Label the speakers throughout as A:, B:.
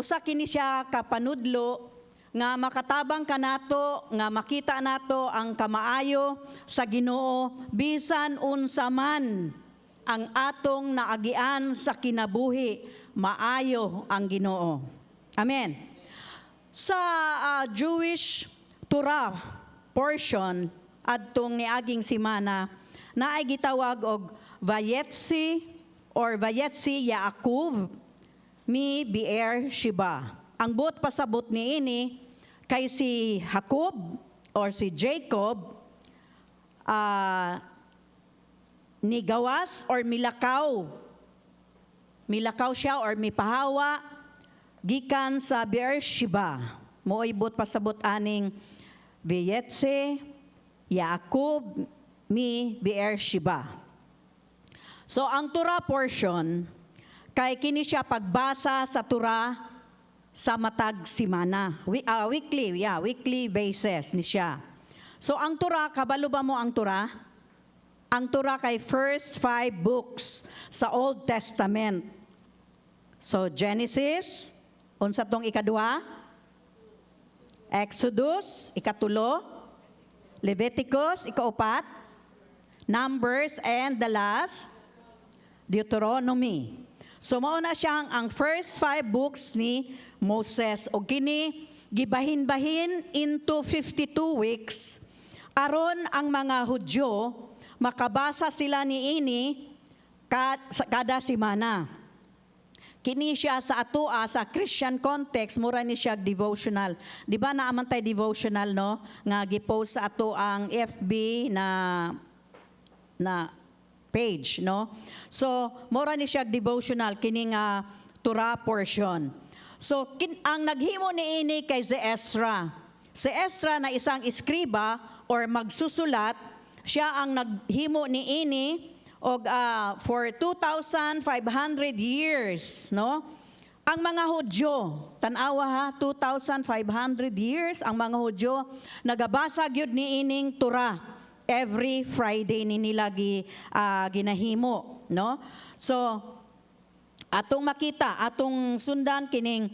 A: usa kini siya kapanudlo nga makatabang kanato nga makita nato ang kamaayo sa Ginoo bisan unsa man ang atong naagian sa kinabuhi, maayo ang Ginoo. Amen. Sa Jewish Torah portion adtong niaging semana naay gitawag og Vayetzi or Vayetzi Yaakov mi Beer Sheba. Ang buot pasabot niini kay si Jacob or si Jacob nigawas or milakaw. Milakaw siya or mipahawa gikan sa Beersheba. Mooy buot pasabot aning Vayetzi Yaakov mi Beersheba. So ang Torah portion kay kini siya pagbasa sa Torah sa matag semana. Weekly basis ni siya. So ang Torah, kabalo ba mo ang Torah? Ang Torah kay first 5 books sa Old Testament. So Genesis, unsa tong ikadua? Exodus, ikatulo. Leviticus, ikaupat. Numbers, and the last, Deuteronomy. So mao na siyang ang first 5 books ni Moses o kini gibahin-bahin into 52 weeks aron ang mga Hudyo makabasa sila niini kada semana. Kini siya sa atoa sa Christian context mura ni siya devotional. Di ba naaman tay devotional no nga gipost sa ato ang FB na page, no? So, mora ni siya devotional, kining Torah portion. So, ang naghimo ni ini kay si Ezra. Si Ezra na isang iskriba or magsusulat, siya ang naghimo ni ini og for 2,500 years, no? Ang mga Hudyo, tanawa ha, 2,500 years, ang mga Hudyo, nagabasa gyud ni ining Torah. Every Friday ni nila ginahimo, no? So atong makita, atong sundan kining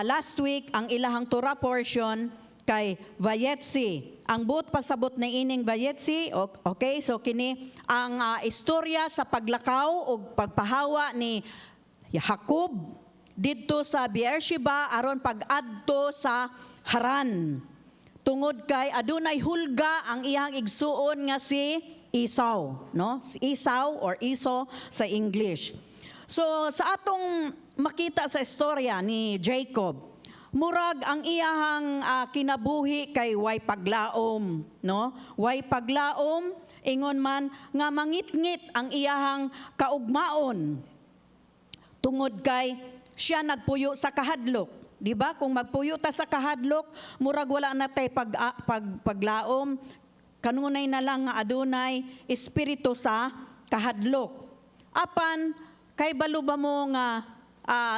A: last week ang ilahang Torah portion kay Vayetzi. Ang buot pasabot na ining Vayetzi, okay? So kini ang istorya sa paglakaw o pagpahawa ni Jacob didto sa Beersheba aron pag-adto sa Haran. Tungod kay adunay hulga ang iyang igsuon nga si Esau, no? Si Esau or Esau sa English. So sa atong makita sa istorya ni Jacob, murag ang iyahang kinabuhi kay way paglaom, no? Way paglaom ingon man nga mangitngit ang iyahang kaugmaon. Tungod kay siya nagpuyo sa kahadlok. Di ba? Kung magpuyo ta sa kahadlok, murag wala na tay paglaom, kanunay na lang nga adunay espiritu sa kahadlok. Apan kay baluba mo nga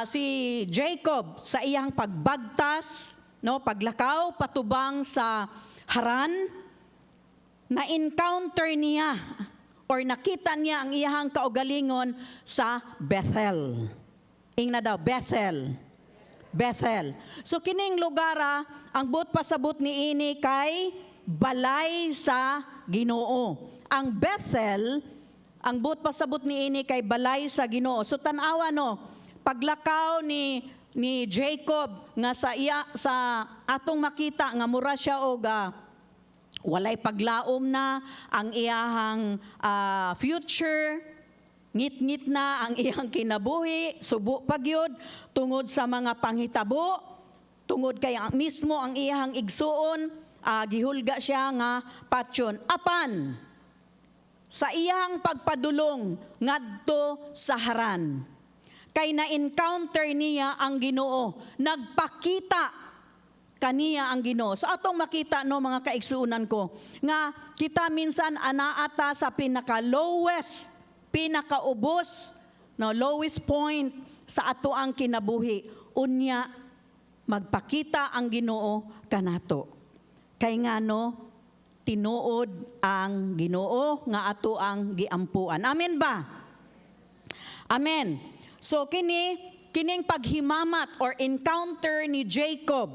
A: si Jacob sa iyang pagbagtas, no, paglakaw patubang sa Haran, na encounter niya or nakita niya ang iyang kaugalingon sa Bethel. Ingna daw Bethel. So kining lugara ang buot pasabot ni ini kay balay sa Ginoo. Ang Bethel, ang buot pasabot ni ini kay balay sa Ginoo. So tan-awa no, paglakaw ni Jacob nga sa atong makita nga mura siya og walay paglaom na ang iyahang future. Ngit-ngit na ang iyang kinabuhi, subo pagyod, tungod sa mga panghitabo, tungod kay mismo ang iyang igsuon, gihulga siya nga patyon. Apan, sa iyang pagpadulong ngadto sa Haran, kay na-encounter niya ang Ginoo, nagpakita kaniya ang Ginoo. So atong makita no mga kaigsuunan ko, nga kita minsan anaata sa pinaka-lowest, pinakaubos, no, lowest point sa ato ang kinabuhi. Unya, magpakita ang Ginoo kanato. Kay ngano, tinuod ang Ginoo nga ato ang giampuan. Amen ba? Amen. So kini kining paghimamat or encounter ni Jacob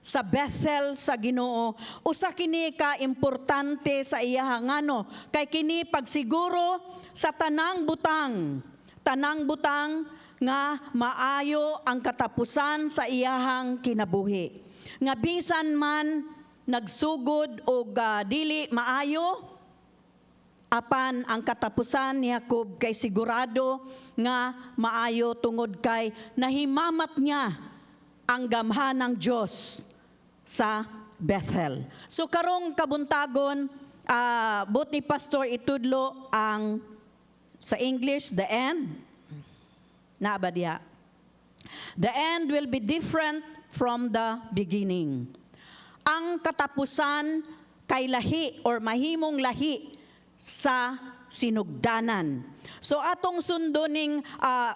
A: sa Bethel sa Ginoo, usa kini ka importante sa iyang ngano, kay kini pagsiguro sa tanang butang nga maayo ang katapusan sa iyahang kinabuhi. Nga bisan man nagsugod o dili maayo, apan ang katapusan ni Jacob kay sigurado nga maayo tungod kay nahimamat niya ang gamhanang Diyos sa Bethel. So karong kabuntagon, bot ni Pastor itudlo ang sa English, the end. Naaba diya. The end will be different from the beginning. Ang katapusan kay lahi or mahimong lahi sa sinugdanan. So atong sunduning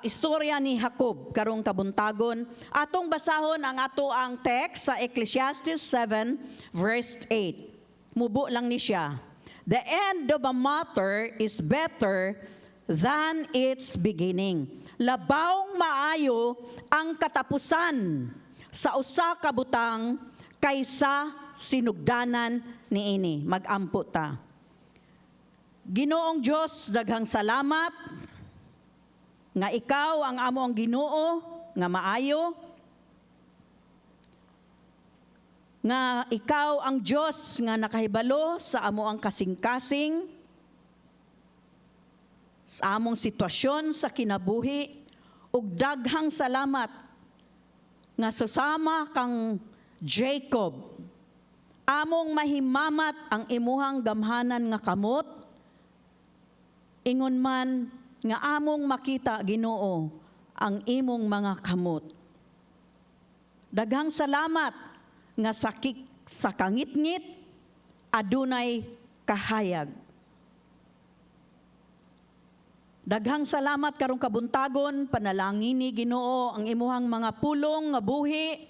A: istorya ni Jacob karong kabuntagon, atong basahon ang ato ang text sa Ecclesiastes 7 verse 8. Mubo lang ni siya. The end of a matter is better than its beginning. Labawng maayo ang katapusan sa usa ka butang kaysa sinugdanan niini. Mag-ampo ta. Ginoong Diyos, daghang salamat nga ikaw ang amo ang Ginoo nga maayo, nga ikaw ang Diyos nga nakahibalo sa amo ang kasing-kasing, sa among sitwasyon sa kinabuhi, ug daghang salamat nga susama kang Jacob, among mahimamat ang imuhang gamhanan nga kamot, ingon man nga among makita Ginoo ang imong mga kamot. Daghang salamat nga sa kangitngit adunay kahayag. Daghang salamat karong kabuntagon, panalangin ni Ginoo ang imuhang mga pulong nga buhi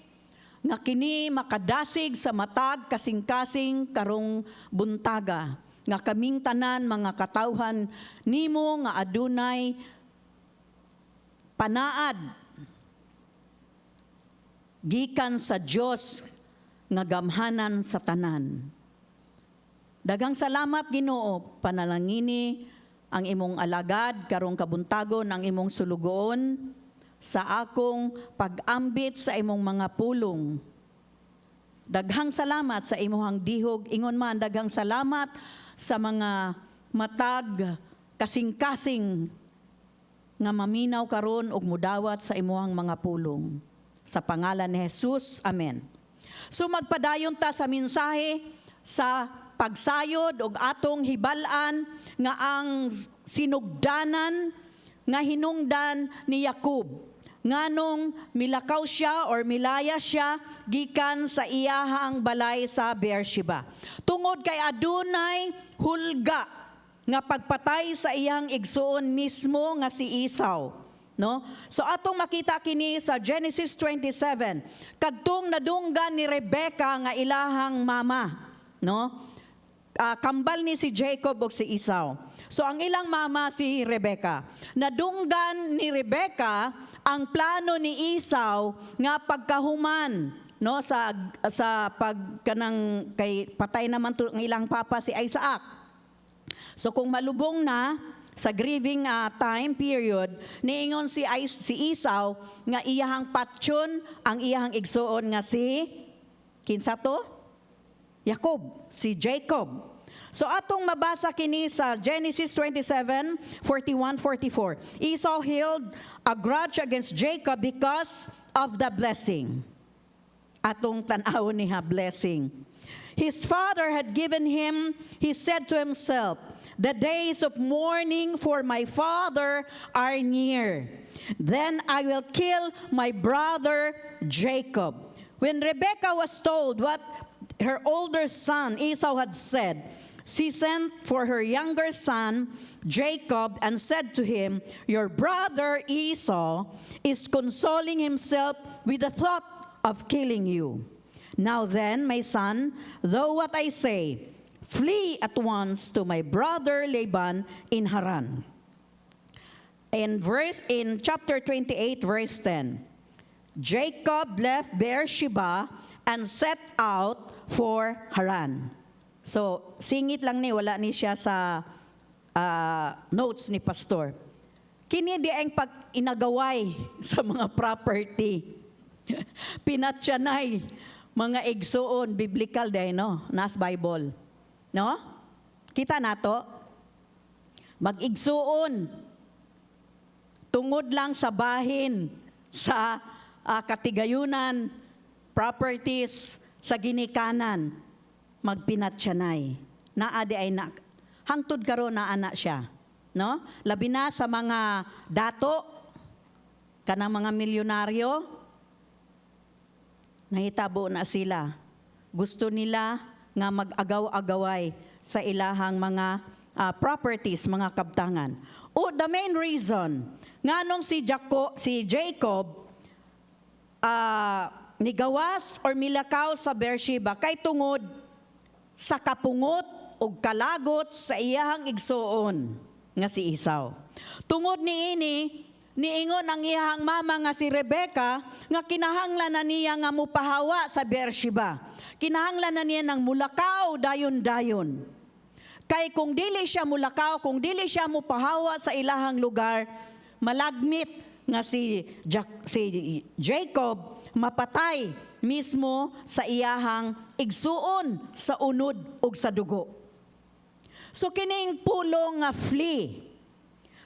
A: nga kini makadasig sa matag kasing-kasing karong buntaga. Nga kaming tanan mga katawhan nimo nga adunay panaad gikan sa Dios nga gamhanan sa tanan. Daghang salamat Ginoo, panalangini ang imong alagad karong kabuntagon, ang imong sulugoon sa akong pag-ambit sa imong mga pulong. Daghang salamat sa imong dihog, ingon man daghang salamat sa mga matag kasing-kasing nga maminaw karon ug mudawat sa imong mga pulong. Sa pangalan ni Jesus, amen. So magpadayon ta sa mensahe sa pagsayod ug atong hibal-an nga ang sinugdanan nga hinungdan ni Jacob. Nganong milakaw siya or milaya siya gikan sa iyahang balay sa Beersheba. Tungod kay adunay hulga nga pagpatay sa iyang igsuon mismo nga si Esau. No? So atong makita kini sa Genesis 27. Kadtong nadunggan ni Rebecca nga ilahang mama, no? Kambal ni si Jacob ug si Esau. So ang ilang mama si Rebecca. Nadunggan ni Rebecca ang plano ni Esau nga pagkahuman, no, sa pagkanang kay patay naman to ang ilang papa si Isaac. So kung malubong na sa grieving time period, niingon si Esau nga iyahang patyon ang iyahang igsuon nga si kinsa to? Jacob, si Jacob. So atong mabasa kini sa Genesis 27:41-44. Esau held a grudge against Jacob because of the blessing. Atong tan-aw niya blessing. His father had given him, he said to himself, "The days of mourning for my father are near. Then I will kill my brother Jacob." When Rebekah was told what her older son Esau had said, she sent for her younger son Jacob and said to him, "Your brother Esau is consoling himself with the thought of killing you. Now then, my son, though what I say, flee at once to my brother Laban in Haran." in chapter 28 verse 10, Jacob left Beersheba and set out for Haran. So, singit lang ni, wala ni siya sa notes ni pastor. Kini di ang pag-inagaway sa mga property. Pinatyanay, mga igsuon, biblical day, no? Nas Bible. No? Kita nato? Mag-igsuon. Tungod lang sa bahin, sa katigayunan, properties, sa ginikanan, magpinatyanay. Naade ay hangtod karon na anak siya. No? Labi na sa mga dato, kanang mga milyonaryo, nahitabo na sila. Gusto nila nga mag-agaw-agaway sa ilahang mga properties, mga kabtangan. O the main reason, nga nung si Jacob, nigawas or milakaw sa Beersheba, kay tungod sa kapungot o kalagot sa iyahang igsuon nga si Esau. Tungod niini, niingon ang iyahang mama nga si Rebecca nga kinahanglan na niya nga mupahawa sa Beersheba. Kinahanglan na niya ng mulakaw dayon-dayon. Kay kung dili siya mulakaw, kung dili siya mupahawa sa ilahang lugar, malagmit nga si Jacob mapatay mismo sa iyahang igsuon sa unod ug sa dugo. So kining pulong nga flee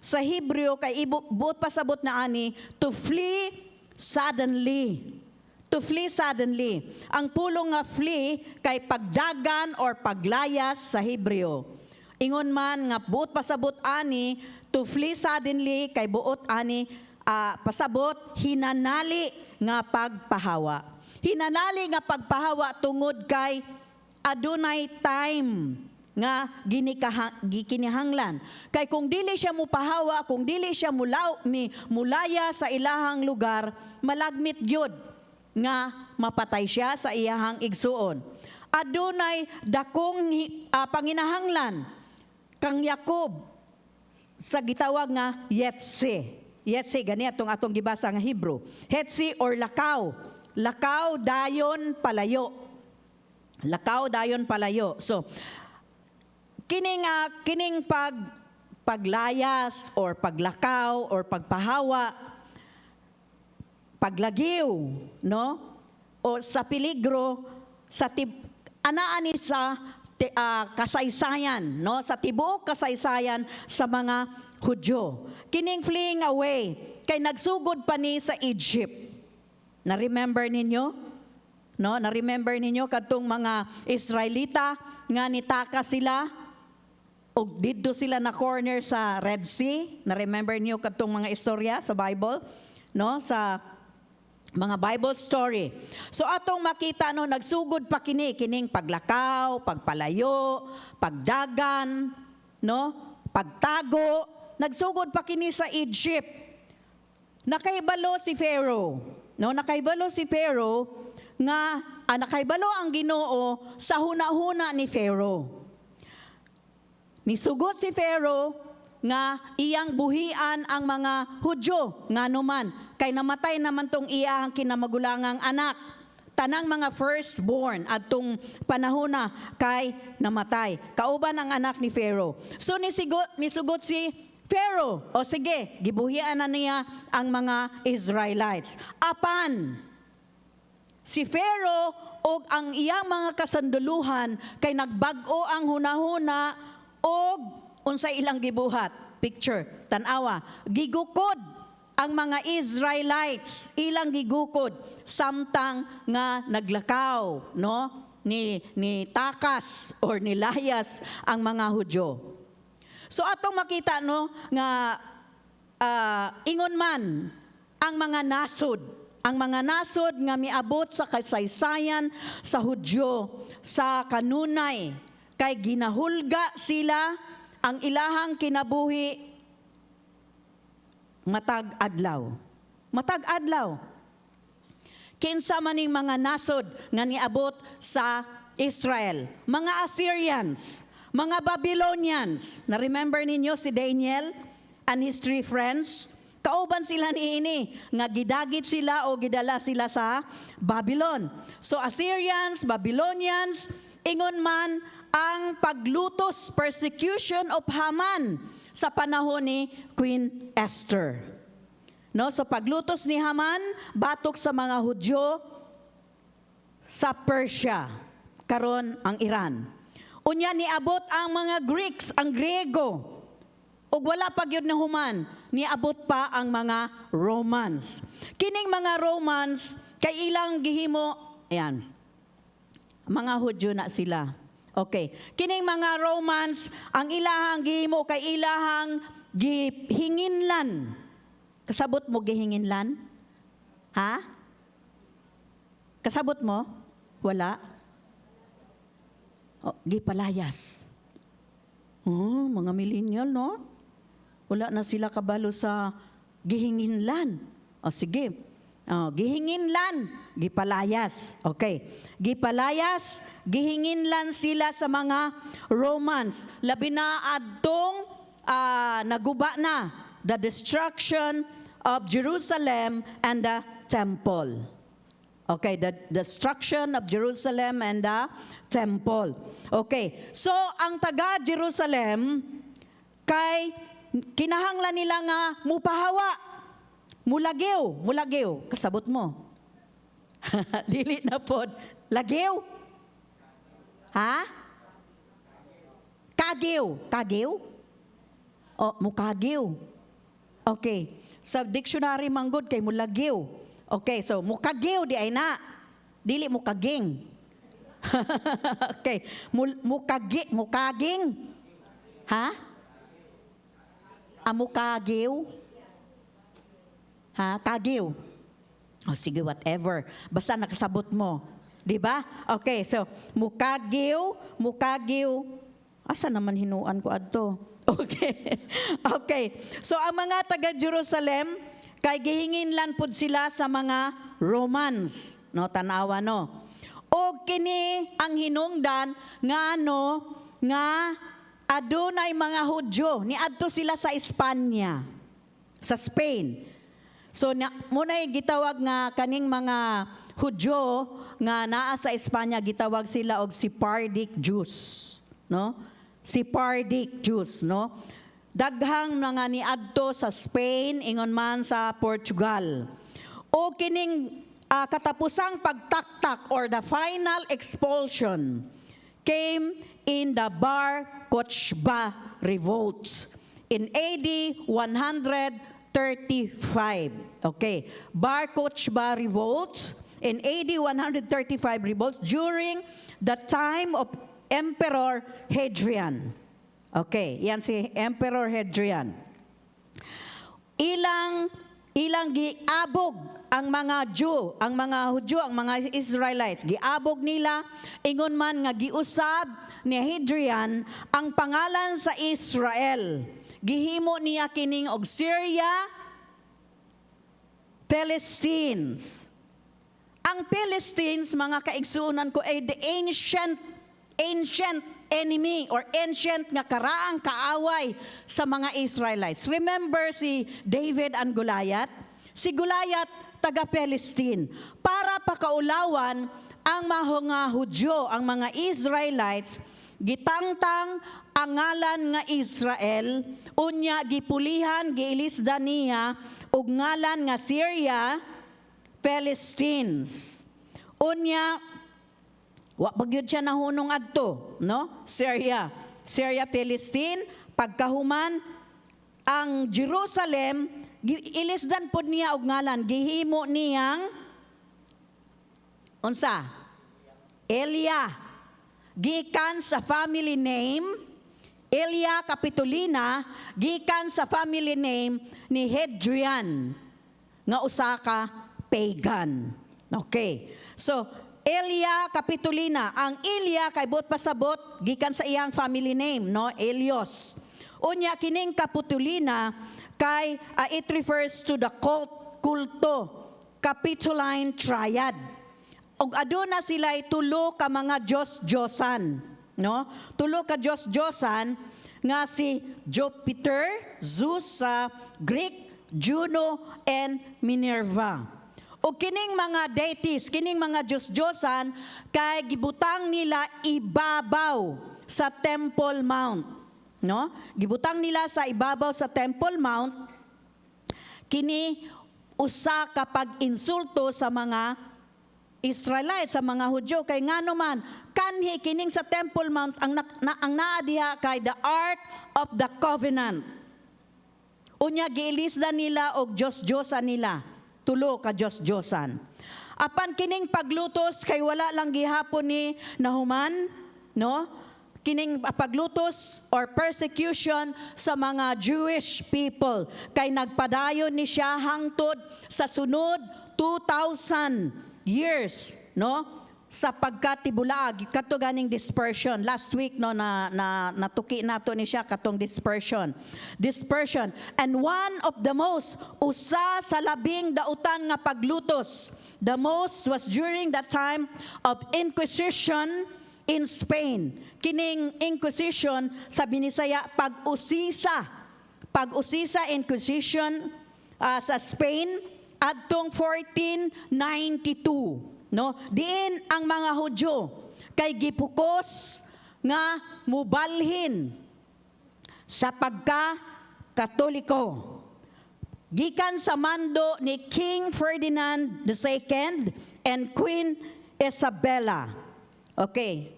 A: sa Hebreo kay buot pasabot na ani, to flee suddenly. To flee suddenly. Ang pulong nga flee kay pagdagan or paglayas sa Hebreo. Ingon man nga buot pasabot ani, to flee suddenly kay buot ani pasabot hinanali nga pagpahawa. Hinanali nga pagpahawa tungod kay adunay time nga gikinihanglan. Kay kung dili siya mupahawa, kung dili siya mulaya sa ilahang lugar, malagmit gyud nga mapatay siya sa iyahang igsuon. Adunay dakong panginahanglan kang Yakob sa gitawag nga Yetse. Yetse gani atong gibasa nga Hebrew. Hetsi or lakaw. Lakaw dayon palayo. Lakaw dayon palayo. So kining paglayas or paglakaw or pagpahawa, paglagiw, no? O sa peligro sa anaani sa kasaysayan, no? Sa tibuok kasaysayan sa mga Hudyo. Kining fleeing away kay nagsugod pa ni sa Egypt. Na-remember ninyo? No, na-remember ninyo kadtong mga Israelita nga nitaka sila og didto sila na corner sa Red Sea. Na-remember niyo kadtong mga istorya sa Bible, no? Sa mga Bible story. So atong makita no, nagsugod pa kining paglakaw, pagpalayo, pagdagan, no? Pagtago, nagsugod pa kini sa Egypt. Nakaibalo si Pharaoh, no? Nakaibalo si Pharaoh nga nakaibalo ang Ginoo sa hunahuna ni Pharaoh. Nisugot si Pharaoh nga iyang buhian ang mga Hudyo nga numan kay namatay naman tong iyang kinamagulangang anak. Tanang mga firstborn adtong panahona kay namatay. Kauban ang anak ni Pharaoh. So nisugot si Pharaoh, o sige, gibuhian na niya ang mga Israelites. Apan si Pharaoh og ang iyang mga kasanduluhan kay nagbag-o ang hunahuna og unsay ilang gibuhat. Picture, tanawa, gigukod ang mga Israelites, ilang gigukod samtang nga naglakaw, no? Ni takas or nilayas ang mga Hudyo. So atong makita no nga ingon man ang mga nasod, nga miabot sa kasaysayan sa Hudyo sa kanunay kay ginahulga sila ang ilahang kinabuhi matag adlaw. Matag adlaw. Kinsa maning mga nasod nga niabot sa Israel, mga Assyrians, mga Babylonians. Na remember ninyo si Daniel? and his 3 friends. Kauban sila niini, nga gidagit sila o gidala sila sa Babylon. So Assyrians, Babylonians, ingon man ang paglutos, persecution of Haman sa panahon ni Queen Esther. No, so paglutos ni Haman batok sa mga Hudyo sa Persia, karon ang Iran. Unya niabot ang mga Greeks, ang Griego. Ug wala pa gyud na human, niabot pa ang mga Romans. Kining mga Romans kay ilang gihimo, ayan. Mga Hudyo na sila. Okay. Kining mga Romans, ang ilahang gihimo kay ilahang gihinginlan. Kasabot mo gihinginlan? Ha? Kasabot mo? Wala? Oh, gipalayas. Oh, mga millennial, no? Wala na sila kabalo sa gihinginlan. O sige. Gihinginlan, gipalayas. Okay. Gipalayas, gihinginlan sila sa mga Romans. Labi na adtong naguba na the destruction of Jerusalem and the temple. Okay, the destruction of Jerusalem and the temple. Okay, so ang taga Jerusalem kay kinahanglan nila nga mupahawa. Mulagyo, kasabot mo. Dili na pod. Lagyo? Ha? Kagyo? O, mukagyo. Okay. Sa dictionary manggod kay mulagyo. Okay, so mukagyo di ay na. Dili mukaging. Okay. Mukaging? Ha? Mukagyo? Ha? Kagyo? O sige, whatever. Basta nakasabot mo. Di ba? Okay, so mukagyo. Asa naman hinuan ko adto? Okay. Okay. So ang mga taga Jerusalem kay gihinginlan pud sila sa mga Romans, no, tanawa no. O kini ang hinungdan nga adunay mga Hudyo niadto sila sa Espanya, sa Spain. So muna gitawag nga kaning mga Hudyo nga naa sa Espanya, gitawag sila og Sephardic Jews, no? Sephardic Jews, no? Daghang mga niadto sa Spain, ingon man sa Portugal. O kining katapusang pagtaktak or the final expulsion came in the Bar Kokhba revolt in AD 135. Okay, Bar Kokhba revolts in AD 135 revolts during the time of Emperor Hadrian. Okay, yan si Emperor Hadrian. Ilang giabog ang mga Jew, ang mga Hudyo, ang mga Israelites. Giabog nila, ingon man nga giusab ni Hadrian ang pangalan sa Israel. Gihimo niya kining og Syria, Palestines. Ang Palestines, mga kaigsuunan ko, ay the ancient enemy or ancient nga karaang kaaway sa mga Israelites. Remember si David and Goliath? Si Goliath, taga Palestine. Para pakaulawan ang mga Hudyo, ang mga Israelites, gitangtang ang ngalan nga Israel, unya gipulihan, giilisda niya, ug ngalan nga Syria, Palestines. Unya, wa pagyud siya nahunong adto, no? Syria, Palestine, pagkahuman ang Jerusalem, ilisdan pod niya og ngalan, gihimo niyang unsa? Elia. Gikan sa family name Elia Capitolina, gikan sa family name ni Hadrian nga usa ka pagan. Okay. So Elia Capitolina, ang Elia kay bot pasabot gikan sa iyang family name, no? Elios. Unya kining Capitolina kay it refers to the kulto, Capitoline triad. Og aduna sila tulo ka mga Diyos-Diyosan, no? Tulo ka Diyos-Diyosan nga si Jupiter, Zeus sa Greek, Juno, and Minerva. O kining mga deities, kining mga Diyos-Diyosan, kay gibutang nila ibabaw sa Temple Mount. No? Gibutang nila sa ibabaw sa Temple Mount, kini usa ka pag-insulto sa mga Israelites, sa mga Hudyo, kay ngano man kanhi kining sa Temple Mount ang naa diha kay the Ark of the Covenant. Unya giilisda nila og Diyos-Diyosan nila, tulo ka Diyos-Diyosan. Apan kining paglutos kay wala lang gihapon ni nahuman, no? Kining paglutos or persecution sa mga Jewish people kay nagpadayon ni siya hangtod sa sunod 2,000 years, no, sa pagkatibulaag kato ganing dispersion last week, no, natuki nato ni siya katong dispersion. And one of the most, usa sa labing dautan nga paglutos, the most was during the time of Inquisition in Spain. Kining Inquisition sa Binisaya, pag-usisa Inquisition sa Spain adtong 1492, no? Diin ang mga Hudyo kay gipukos nga mubalhin sa pagka-Katoliko. Gikan sa mando ni King Ferdinand II and Queen Isabella. Okay.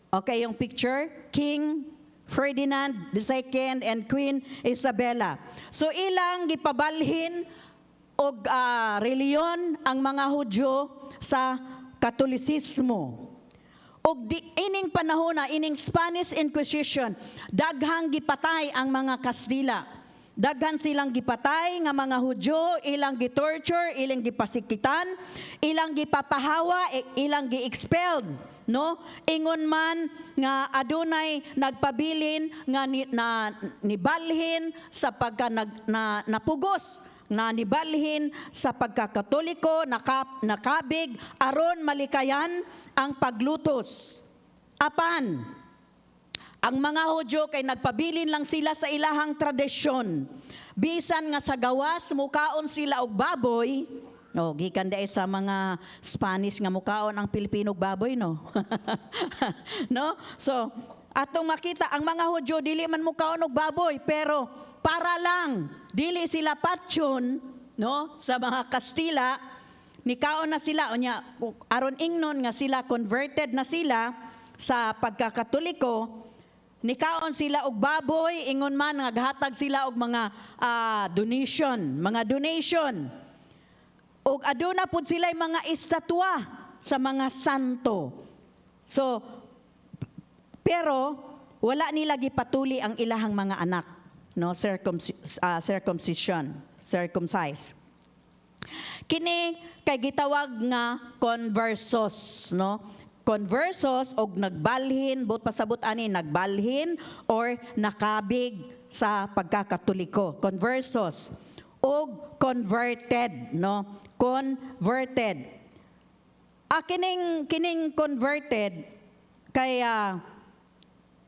A: Okay, yung picture, King Ferdinand II and Queen Isabella. So ilang gipabalhin og reliyon ang mga Hudyo sa Katolisismo. Og ining panahon na, ining Spanish Inquisition, daghang gipatay ang mga Kastila. Daghan silang gipatay nga mga Hudyo, ilang gitorture, ilang gipasikitan, ilang gipapahawa, ilang gi-expelled, no? Ingon man nga adunay nagpabilin nga nibalhin sa pagka napugos, na nibalhin sa pagkakatoliko, nakabig aron malikayan ang paglutos. Apan ang mga Hudyo kay nagpabilin lang sila sa ilahang tradisyon. Bisan nga sa gawas mukaon sila og baboy. No, gikan dai sa mga Spanish nga mukaon ang Pilipino og baboy, no. No? So, atong makita ang mga Hudyo dili man mukaon og baboy, pero para lang dili sila patyon, no, sa mga Kastila, nikaon na sila unya aron ingnon nga sila converted na sila sa pagkakatoliko. Nikaon sila og baboy, ingon man nga gahatag sila og mga donation. Og aduna pud sila mga estatwa sa mga santo. So, pero wala nila gipatuli ang ilahang mga anak, no, circumcise. Kini kay gitawag nga conversos, no? Conversos og nagbalhin, but pasabot ani nagbalhin or nakabig sa pagkakatoliko. Conversos og converted, no? Converted. Kining converted kaya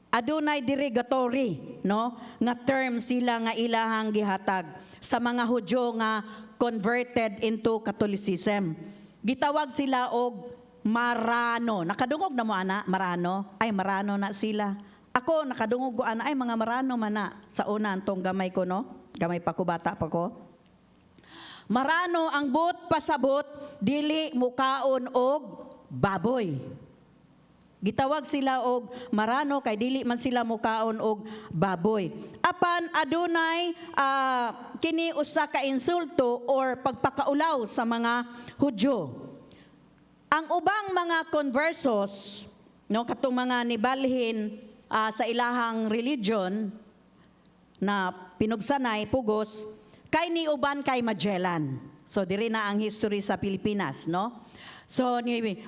A: adunay derogatory, no, nga term sila nga ilahang gihatag sa mga Hudyo nga converted into Catholicism. Gitawag sila og Marano. Nakadungog na mo ana, Marano? Ay, Marano na sila. Ako, nakadungog ko ana, ay mga Marano man na. Sa una, antong gamay ko, no? Gamay pa ko, bata pa ko. Marano ang but pasabot, dili mukaon og baboy. Gitawag sila og Marano, kay dili man sila mukaon og baboy. Apan, adunay, kini usa ka insulto or pagpakaulaw sa mga Hudyo. Ang ubang mga conversos, no, katong mga nibalhin sa ilahang religion na pinugsanay, pugos, kay ni uban kay Magellan. So diri na ang history sa Pilipinas, no? So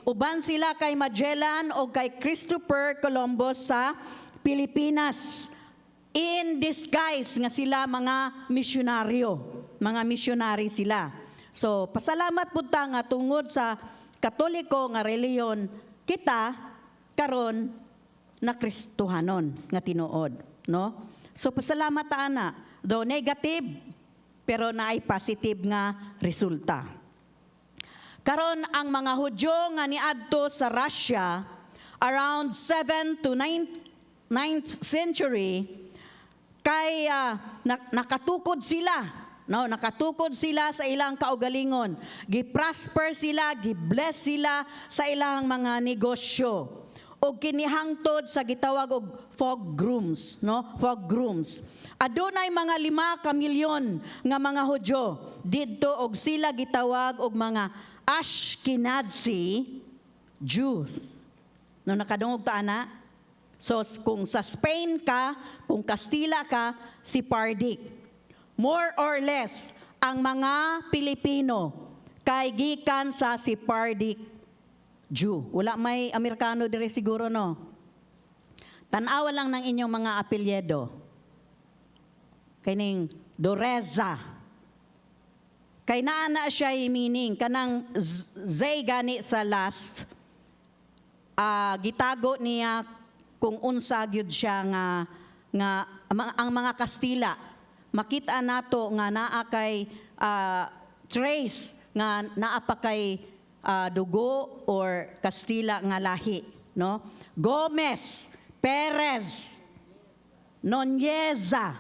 A: uban sila kay Magellan o kay Christopher Columbus sa Pilipinas. In disguise nga sila mga misyonaryo, mga missionary sila. So pasalamat pud ta nga tungod sa Katoliko nga reliyon, kita karon na Kristohanon nga tinuod, no? So pasalamat ta ana, do negative pero naay positive nga resulta. Karon ang mga Hudyo nga niadto sa Russia around 7 to 9th century kay nakatukod sila. No, nakatukod sila sa ilang kaugalingon. Gi-prosper sila, gi-bless sila sa ilang mga negosyo. O kinihangtod sa gitawag og fog grooms, no? Fog grooms. Adunay mga 5 ka milyon nga mga Hudyo didto og sila gitawag og mga Ashkenazi Jews. No nakadungog ta ana? So kung sa Spain ka, kung Kastila ka, Sephardic. More or less, ang mga Pilipino kay gikan sa Sephardic Jew. Wala may Amerikano dire siguro, no? Tanawa lang ng inyong mga apelyedo. Kaining Doreza. Kay naana siya meaning, kanang zay gani sa last, gitago niya kung unsa gyud siya nga ang mga Kastila. Makita nato nga naa kay trace nga naa pa kay dugo or Kastila nga lahi, no? Gomez, Perez, Nonyeza.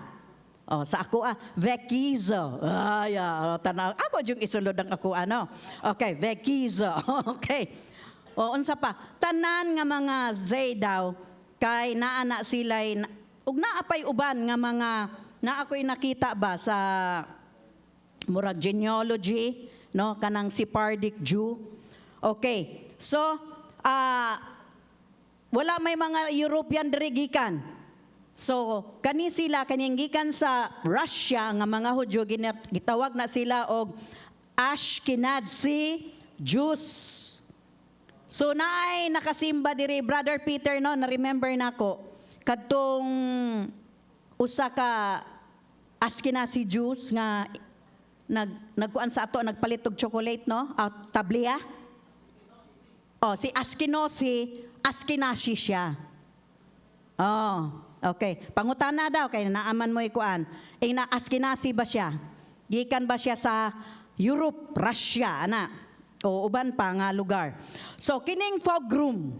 A: Oh, sa ako Vequizo. Tanaw. Ako yung isulod ang ako ano. Okay, Vequizo. Okay. O unsa pa? Tanan nga mga zay daw kay naa na sila'y ug naa pay uban nga mga na ako'y nakita ba sa murag genealogy, no, kanang Sephardic Jew. Okay, so wala may mga European diri gikan. So kani sila kaning gikan sa Russia nga mga Hudyo gitawag na sila og Ashkenazi Jews. So naay nakasimba diri Brother Peter, no, na remember nako kadtong usa ka Ashkenazi Jews nga nagkuan sa ato nagpalit og chocolate, no? Tablia. Oh, si Ashkenazi siya. Oh, okay. Pangutana daw kay naaman mo ikuan. Na Ashkenazi ba siya? Gikan ba siya sa Europe, Russia, ana? O uban pa nga lugar. So kining pogrom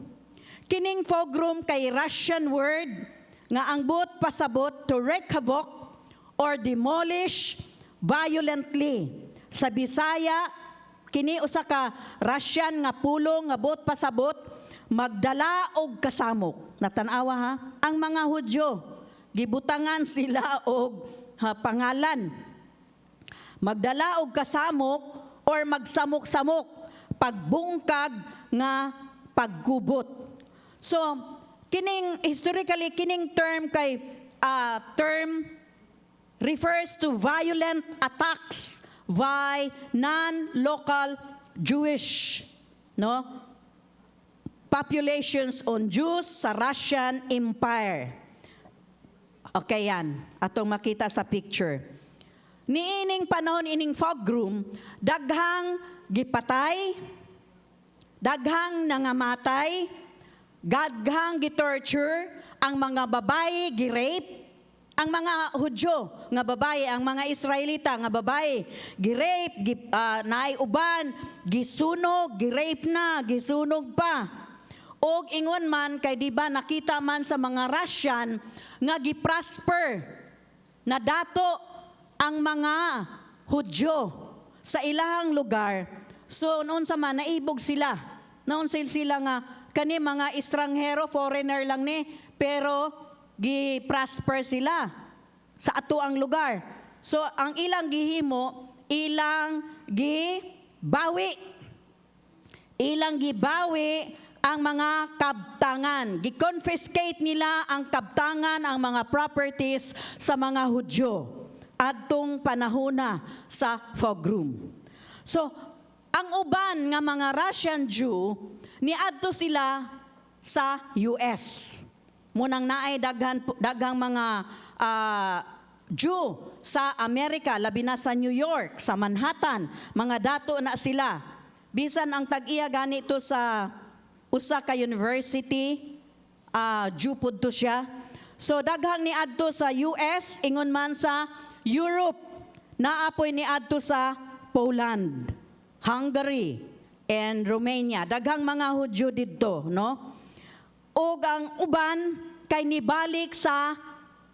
A: kay Russian word nga ang buot pasabot to wreak havoc or demolish violently. Sa Bisaya, kini usa ka Russian nga pulong nga buot pasabot magdala og kasamok. Natanawa ha? Ang mga Hudyo gibutangan sila og pangalan. Magdala og kasamok or magsamok-samok, pagbungkag nga paggubot. So, historically, kining term kay term refers to violent attacks by non-local Jewish, no, populations on Jews sa Russian Empire. Okay yan, atong makita sa picture. Niining panahon ining pogrom, daghang gipatay, daghang nangamatay, daghang gitorture, ang mga babae girape, ang mga Hudyo nga babae, ang mga Israelita nga babae, girape, naay uban, gisunog, girape na, gisunog pa. Og ingon man kay di ba nakita man sa mga Russian nga giprosper na dato ang mga Hudyo sa ilahang lugar. So noon sa man naibog sila. Noon sila nga kani mga estranghero, foreigner lang ni, pero gi-prosper sila sa ato ang lugar. So ang ilang gihimo, ilang gibawi. Ilang gibawi ang mga kabtangan. Gi-confiscate nila ang kabtangan, ang mga properties sa mga Hudyo adtong panahona sa pogrom. So ang uban nga mga Russian Jew niadto sila sa US. Munang naay daghang mga Jew sa Amerika, labi na sa New York, sa Manhattan, mga dato na sila. Bisan ang tag-iya ganito sa usa ka university, Jupod to siya. So daghang ni adto sa US, ingon man sa Europe, naapoy ni adto sa Poland, Hungary, and Romania. Daghang mga Hudyo didto, no? Ug ang uban kay nibalik sa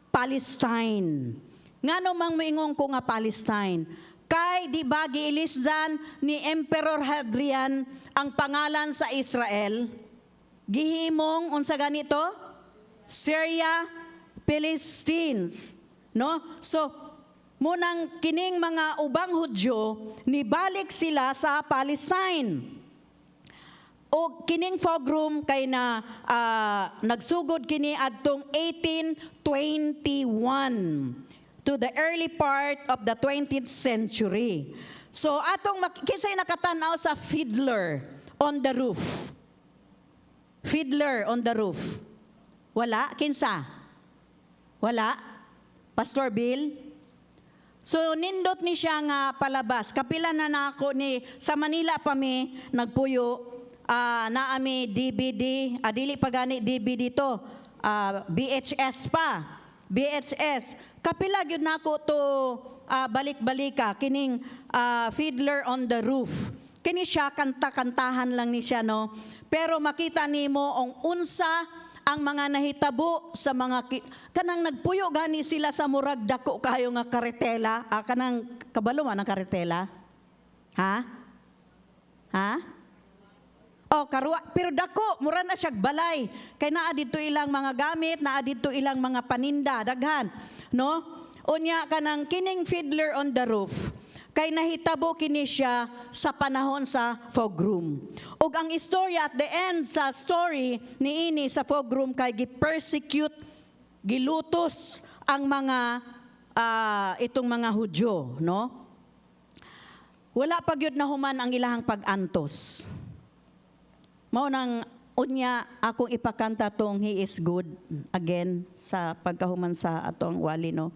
A: Palestine. Ngano mang moingon ko nga Palestine? Kay di ba giilisdan ni Emperor Hadrian ang pangalan sa Israel? Gihimong unsa ganito? Syria, Philistines, no? So munang kining mga ubang Hudyo nibalik sila sa Palestine. O kining pogrom kay na nagsugod kini adtong 1821 to the early part of the 20th century. So atong kinsay nakatan-aw sa Fiddler on the Roof? Fiddler on the Roof. Wala? Kinsa? Wala? Pastor Bill? So nindot ni siya nga palabas. Kapila na nako ni sa Manila pa mi nagpuyo naami DVD, dili pa gani DVD to. VHS pa. VHS. Kapila gyud nako to balik-balika kining Fiddler on the Roof. Kini siya kanta-kantahan lang ni siya, no. Pero makita nimo ang unsa ang mga nahitabo sa mga kanang nagpuyo gani sila sa murag dako kayo nga karetela, kanang kabalo man ang karetela. Ha? Ha? Oh, karua, pero dako mura na siya balay. Kay naa dito ilang mga gamit, naa dito ilang mga paninda, daghan, no? Unya kanang kining Fiddler on the Roof. Kay nahitabo kini siya sa panahon sa pogrom. Ug ang istorya at the end sa story niini sa pogrom kay gi-persecute, gilutos ang mga itong mga Hudyo, no? Wala pa gyud nahuman ang ilahang pag-antos. Mao nang unya akong ipakanta tong He is Good again sa pagkahuman sa atong wali, no?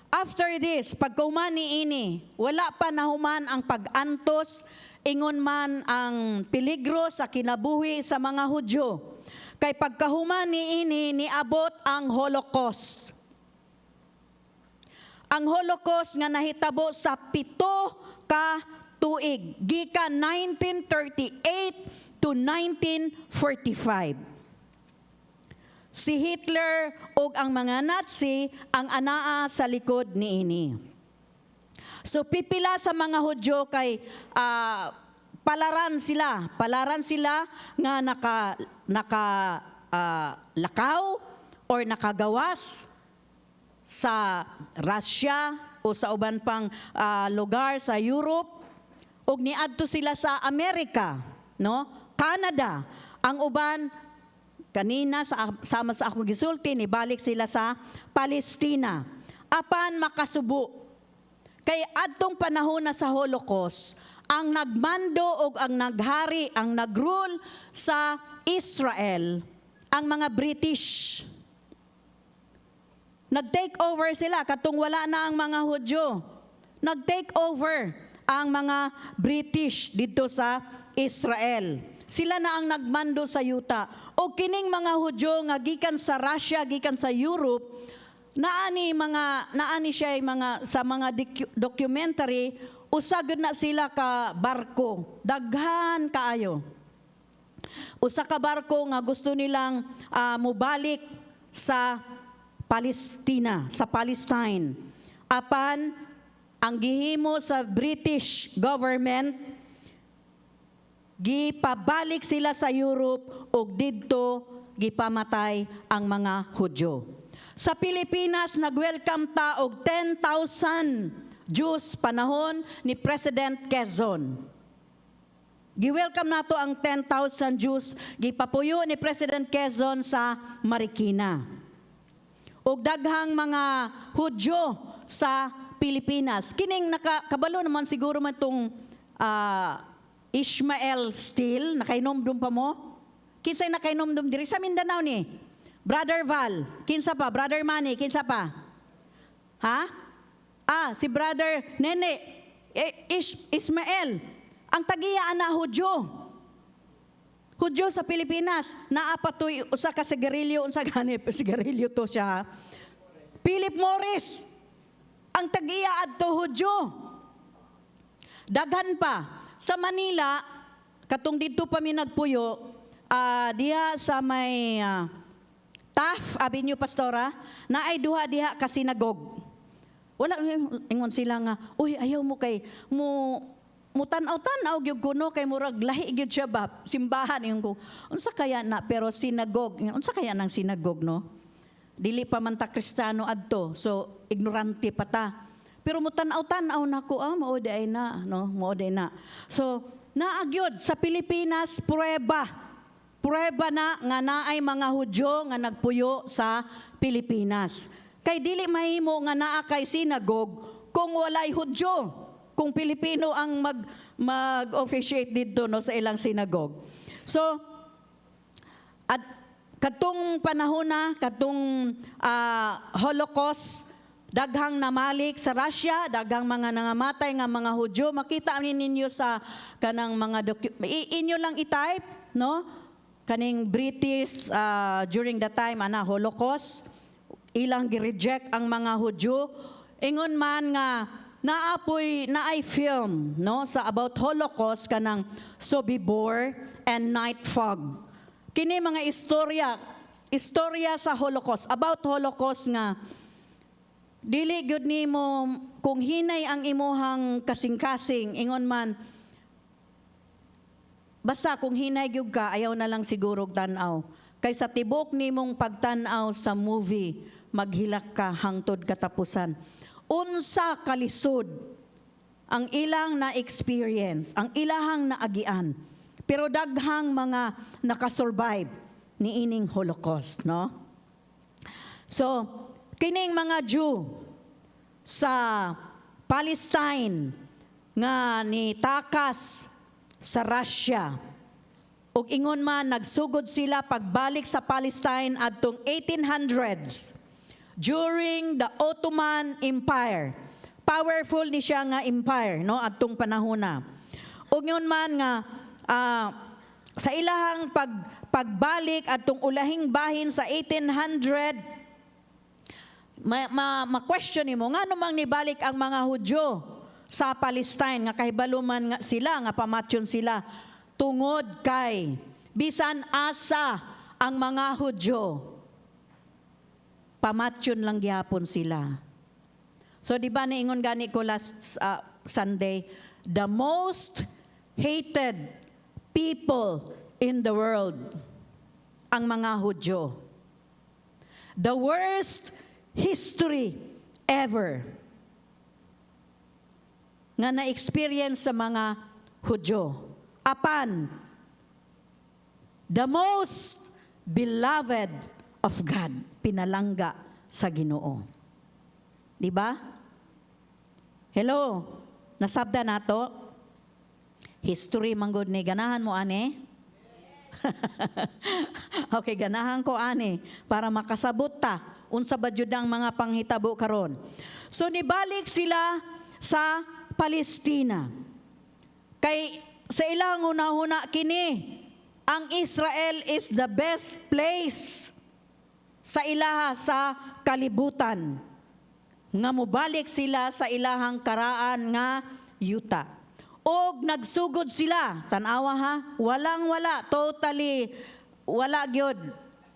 A: After this, pagkahuman niini, wala pa nahuman ang pag-antos, ingon man ang peligro sa kinabuhi sa mga Hudyo. Kay pagkahuman niini, niabot ang Holocaust. Ang Holocaust nga nahitabo sa 7 ka tuig, gikan 1938 to 1945. Si Hitler ug ang mga Nazi ang anaa sa likod niini. So pipila sa mga Hudyo kay palaran sila nga lakaw or nakagawas sa Russia o sa uban pang lugar sa Europe, ug niadto sila sa Amerika, no? Canada. Ang uban kanina sama sa ako gisulti, nibalik sila sa Palestina. Apan makasubo. Kay adtong panahon na sa Holocaust, ang nagmando o ang naghari, ang nagrule sa Israel, ang mga British. Nag-take over sila, katong wala na ang mga Hudyo. Nag-take over ang mga British dito sa Israel. Sila na ang nagmando sa yuta. O kining mga Hudyo nga gikan sa Russia, gikan sa Europe, naani siya mga sa mga documentary, usagod na sila ka barko, daghan kaayo. Usa ka barko nga gusto nilang mubalik sa Palestina, sa Palestine. Apan ang gihimo sa British government, gipabalik sila sa Europe ug didto gipamatay ang mga Hudyo. Sa Pilipinas nag-welcome ta og 10,000 Jews panahon ni President Quezon. Gi-welcome nato ang 10,000 Jews, gipapuyo ni President Quezon sa Marikina. Ug daghang mga Hudyo sa Pilipinas. Kining nakabalo naman siguro man tong Ishmael Steele, nakainomdom pa mo? Kinsay nakainomdom diri sa Mindanao ni? Brother Val, kinsa pa? Brother Manny, kinsa pa? Ha? Si Brother Nene, Ismael, ang tagiya ana Hudyo. Hudyo sa Pilipinas, naapatoy usa ka sigarilyo, unsa gani sigarilyo to siya. Philip Morris, ang tag-iya adto Hudyo. Daghan pa sa Manila, katong dito pa mi nagpuyo, diha sa may Taft Avenue Pastora, na ay duha diha ka sinagog. Wala ingon sila nga, uy ayaw mo kay mo tanaw-tanaw gyud kuno kay murag lahi gyud siya ba simbahan ingon ko. Unsa kaya na pero sinagog, unsa kaya nang sinagog no? Dili pa man ta Kristiyano adto, so ignorante pa ta. Pero mo tanaw-tanaw nako mao di na no, mao di na. So naagyod sa Pilipinas prueba na nga naay mga Hudyo nga nagpuyo sa Pilipinas. Kay dili mahimo nga naa kay sinagog kung walay Hudyo, kung Pilipino ang mag-officiate dito no sa ilang sinagog. So at katong panahon na katong Holocaust, daghang namalik sa Russia, daghang mga nangamatay nga mga Hudyo. Makita ninyo sa kanang mga inyo lang i-type no, kaning British during the time Holocaust, ilang gi-reject ang mga Hudyo. Ingon man nga naay film no sa about Holocaust kanang Sobibor and Night Fog. Kini mga istorya sa Holocaust, about Holocaust nga dili gyud nimo kung hinay ang imuhang kasing-kasing, ingon man basta kung hinay gyud ka ayaw na lang siguro tan-aw. Kay sa tibok nimong pagtan-aw sa movie, maghilak ka hangtod katapusan. Unsa kalisod ang ilang na experience, ang ilahang naagian. Pero daghang mga nakasurvive ni ining Holocaust, no? So, kining mga Jew sa Palestine nga ni takas sa Russia, ug ingon man nagsugod sila pagbalik sa Palestine adtong 1800s during the Ottoman Empire. Powerful ni siya nga empire no adtong panahon na. Ug ingon man nga sa ilahang pagbalik adtong ulahing bahin sa 1800, ma-question nimo ngano mang nibalik ang mga Hudyo sa Palestine nga kahibalo man nga sila nga pamatyon sila tungod kay bisan asa ang mga Hudyo pamatyon lang gyapon sila. So di ba niingon gani ko last Sunday, the most hated people in the world ang mga Hudyo. The worst history ever nga na-experience sa mga Hudyo. Apan, the most beloved of God, pinalangga sa Ginoo. Di ba? Hello, nasabda nato? History manggod ni ganahan mo ane? Okay, ganahan ko ane para makasabot ta unsa ba jud ang mga panghitabo karon. So nibalik sila sa Palestina. Kay sa ilang hunahuna kini, ang Israel is the best place sa ilaha sa kalibutan. Nga mubalik sila sa ilahang karaan nga yuta. Og nagsugod sila, tanawa ha, walang-wala, totally wala gyud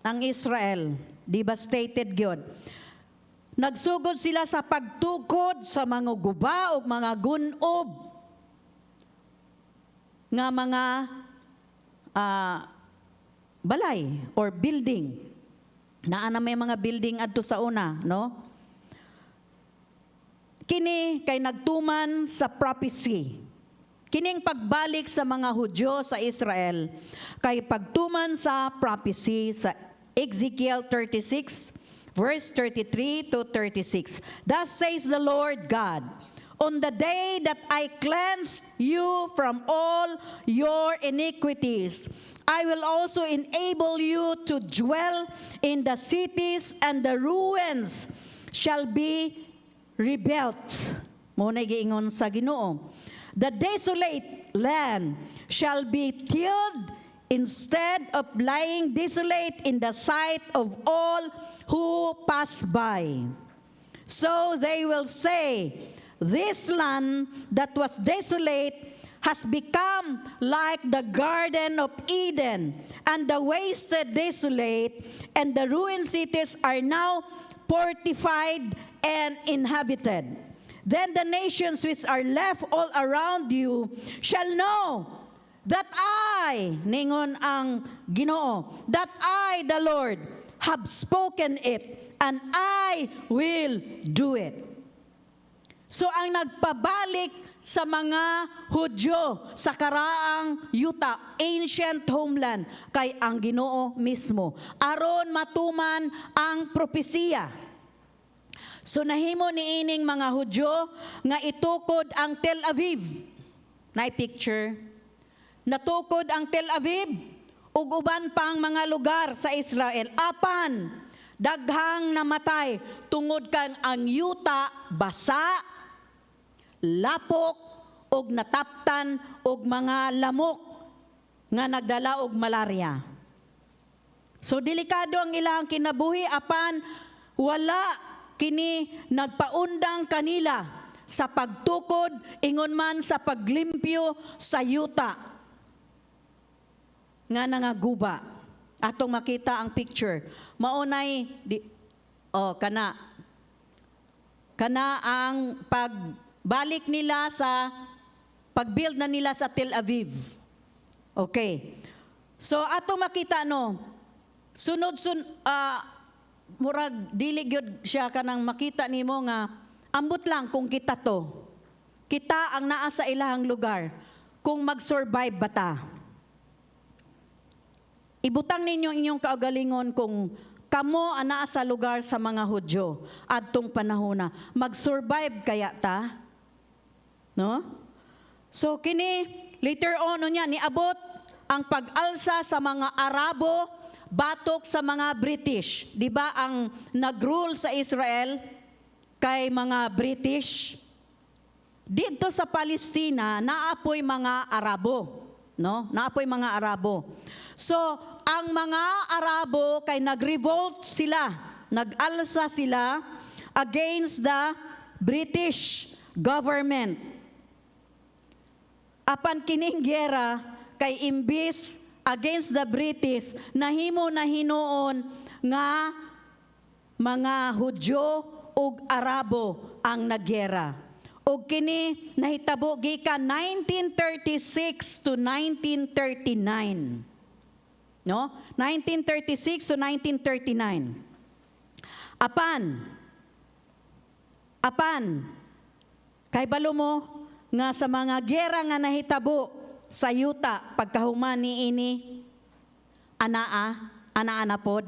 A: ang Israel. Devastated gyud. Nagsugod sila sa pagtukod sa mga guba o mga gunob nga mga balay or building. Naa na may mga building adto sa una, no? Kini kay nagtuman sa prophecy. Kining pagbalik sa mga Hudyo sa Israel kay pagtuman sa prophecy sa Ezekiel 36 verse 33 to 36. Thus says the Lord God, on the day that I cleanse you from all your iniquities, I will also enable you to dwell in the cities, and the ruins shall be rebuilt. Muna giingon sa Ginoo. The desolate land shall be tilled instead of lying desolate in the sight of all who pass by. So they will say, this land that was desolate has become like the Garden of Eden, and the wasted desolate, and the ruined cities are now fortified and inhabited. Then the nations which are left all around you shall know that I, ningon ang Ginoo, that I, the Lord, have spoken it, and I will do it. So ang nagpabalik sa mga Hudyo sa karaang yuta, ancient homeland, kay ang Ginoo mismo, aron matuman ang propesiya. So nahimo niining mga Hudyo nga itukod ang Tel Aviv. Na picture. Natukod ang Tel Aviv ug uban pang mga lugar sa Israel. Apan daghang namatay tungod kang ang yuta basa, lapok og nataptan og mga lamok nga nagdala og malaria. So delikado ang ilang kinabuhi apan wala kini nagpaundang kanila sa pagtukod ingon man sa paglimpyo sa yuta nga nangaguba. Atong makita ang picture. Maunay kana ang pagbalik nila sa pagbuild na nila sa Tel Aviv. Okay. So ato makita murag dili gyud siya kanang makita nimo nga ambot lang kung kita ang naa sa ilahang lugar kung mag-survive ba ta. Ibutang ninyo inyong kaugalingon kung kamo ana sa lugar sa mga Hudyo adtong panahona, mag-survive kaya ta? No? So kini later on niya niabot ang pag-alsa sa mga Arabo batok sa mga British. Di ba ang nag-rule sa Israel kay mga British? Dito sa Palestina, naapoy mga Arabo. No? Naapoy mga Arabo. So, ang mga Arabo kay nag-revolt sila, nag-alsa sila against the British government. Apan kining giyera kay imbis against the British, nahimo na hinuon nga mga Hudyo ug Arabo ang nagyera. Ug kini nahitabo gikan 1936 to 1939. No? 1936 to 1939. Apan kay balo mo nga sa mga giyera nga nahitabo sa yuta pagkahuman niini ana pod.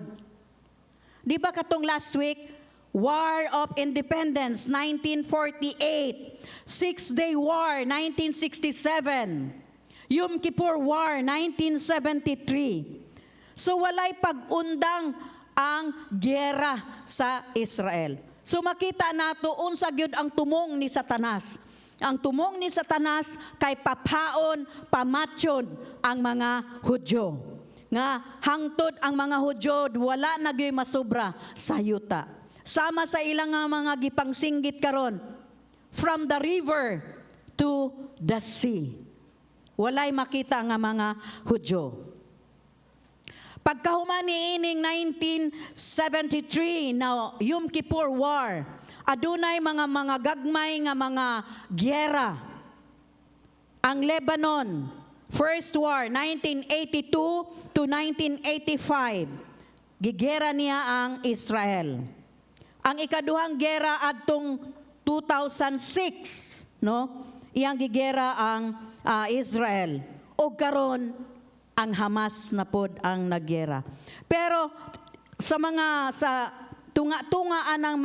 A: Di ba katong last week, War of Independence 1948, Six-Day War 1967, Yom Kippur War 1973. So walay pag-undang ang giyera sa Israel. So makita nato unsa gyud ang tumong ni Satanas. Ang tumong ni Satanas kay papaon, pamatyon ang mga Hudyo. Nga hangtod ang mga Hudyo wala na gyud masobra sa yuta. Sama sa ilang mga gipangsinggit karon from the river to the sea. Walay makita nga mga Hudyo. Pagkahuman niining 1973 na Yom Kippur War, adunay mga gagmay nga mga giyera. Ang Lebanon, First War, 1982 to 1985, gigera niya ang Israel. Ang ikaduhang gera adtong 2006, no? Iyang gigera ang Israel. O karon ang Hamas na pod ang nagyera. Pero sa tunga-tungaan ng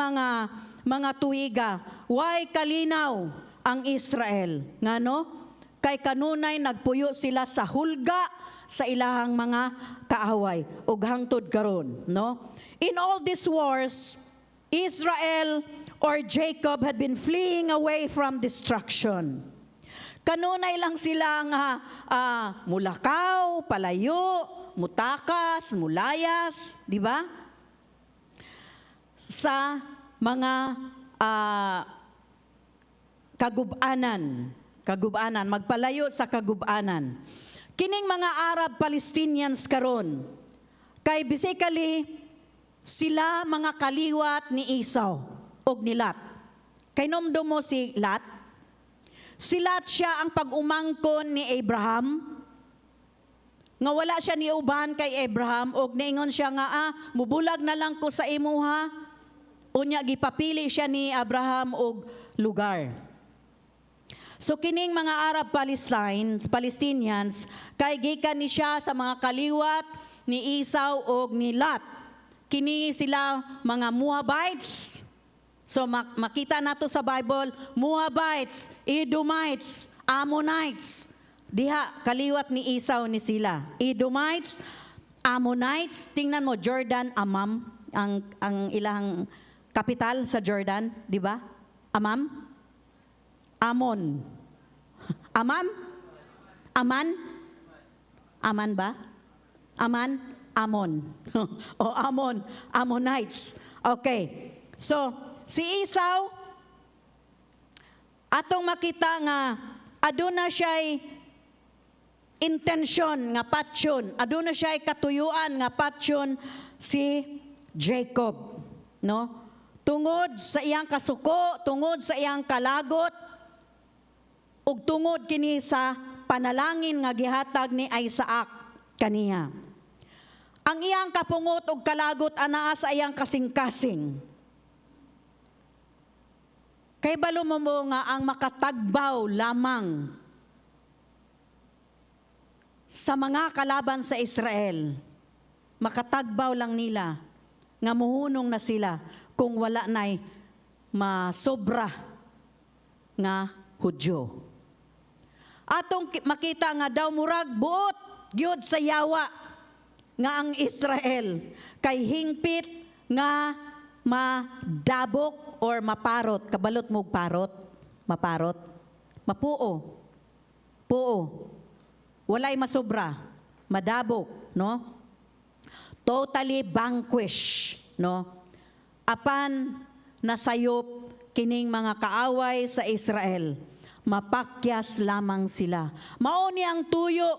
A: mga tuiga, why kalinaw ang Israel? Ngano? Kay kanunay nagpuyo sila sa hulga sa ilahang mga kaaway ug hangtod karon, no? In all these wars, Israel or Jacob had been fleeing away from destruction. Kanunay lang sila nga mulakaw, palayo, mutakas, mulayas, di ba? Sa mga kagubanan, magpalayo sa kagubanan. Kining mga Arab Palestinians karon, kay basically sila mga kaliwat ni Esau og ni Lot. Kay nomdo mo si Lot, si Lot siya ang pag-umangkon ni Abraham, nga wala siya ni uban kay Abraham, og niingon siya nga, mubulag na lang ko sa imuha, unya gipapili siya ni Abraham og lugar. So kining mga Arab Palestinians, kay gikan ni siya sa mga kaliwat ni Esau og ni Lot. Kini sila mga Moabites. So makita nato sa Bible, Moabites, Edomites, Ammonites. Diha kaliwat ni Esau ni sila. Edomites, Ammonites, tingnan mo Jordan, Amam, ang ilang kapital sa Jordan, di ba? Amam? Amon. Amam? Aman? Aman ba? Aman? Amon. O Amon. Ammonites. Okay. So, si Esau, atong makita nga, aduna siya'y intensyon nga patsyon, aduna siya'y katuyuan nga patsyon si Jacob. No? Tungod sa iyang kasuko, tungod sa iyang kalagot, ug tungod kini sa panalangin nga gihatag ni Isaac kaniya. Ang iyang kapungot ug kalagot anaa sa iyang kasing-kasing. Kay balo mo nga ang makatagbaw lamang sa mga kalaban sa Israel, makatagbaw lang nila nga muhunong na sila kung wala na'y masobra nga Hudyo. Atong makita nga daw murag buot gyud sa yawa nga ang Israel kay hingpit nga madabok or maparot. Kabalot mo parot? Maparot? Mapuo. Puo. Walay masobra. Madabok, no? Totally vanquish, no? Apan nasayop kining mga kaaway sa Israel. Mapakyas lamang sila. Mao ni ang tuyo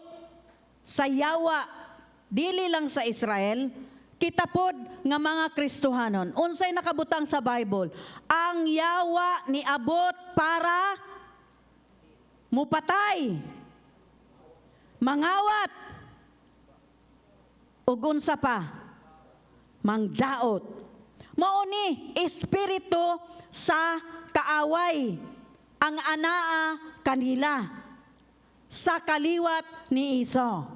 A: sa yawa, dili lang sa Israel, kitapod nga mga Kristohanon. Unsay nakabutang sa Bible? Ang yawa ni abot para mupatay, mangawat, ug unsa pa? Mangdaot. Mao ni espiritu sa kaaway ang anaa kanila sa kaliwat ni Esau.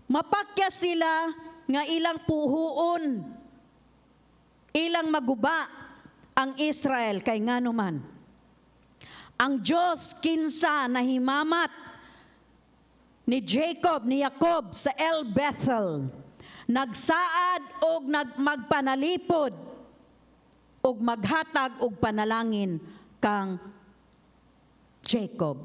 A: Mapakyas sila nga ilang puhuon, ilang maguba ang Israel kay nganuman. Ang Diyos kinsa nahimamat ni Jacob, ni Jacob sa El Bethel, nagsaad og magpanalipod og maghatag og panalangin kang Jacob.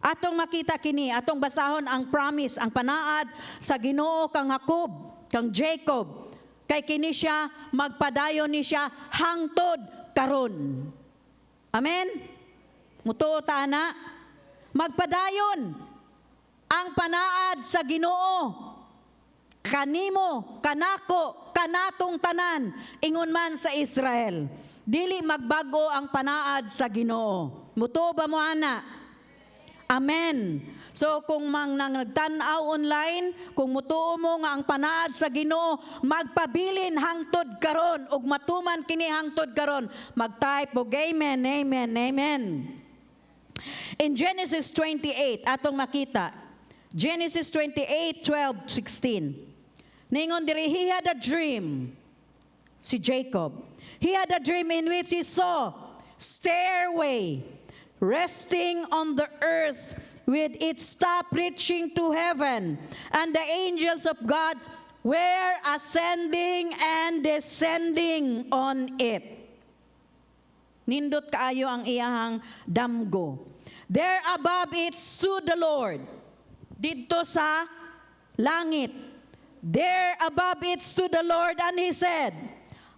A: Atong makita kini, atong basahon ang promise, ang panaad sa Ginoo kang Jacob. Kay kini siya magpadayon ni siya hangtod karon. Amen. Mutuo ta na. Magpadayon ang panaad sa Ginoo kanimo, kanako, kanatong tanan, ingon man sa Israel. Dili magbago ang panaad sa Ginoo. Mutuo ba mo ana? Amen. So kung nagtanaw online, kung mutuo mo nga ang panaad sa Ginoo, magpabilin hangtod karon ug matuman kini hangtod karon. Mag-type og amen, amen, amen. In Genesis 28, atong makita. Genesis 28, 12, 16. Ningon diri, he had a dream, si Jacob. He had a dream in which he saw stairway resting on the earth with its top reaching to heaven, and the angels of God were ascending and descending on it. Nindot kaayo ang iyahang damgo. There above it stood the Lord. Dito sa langit. There above it stood the Lord, and He said,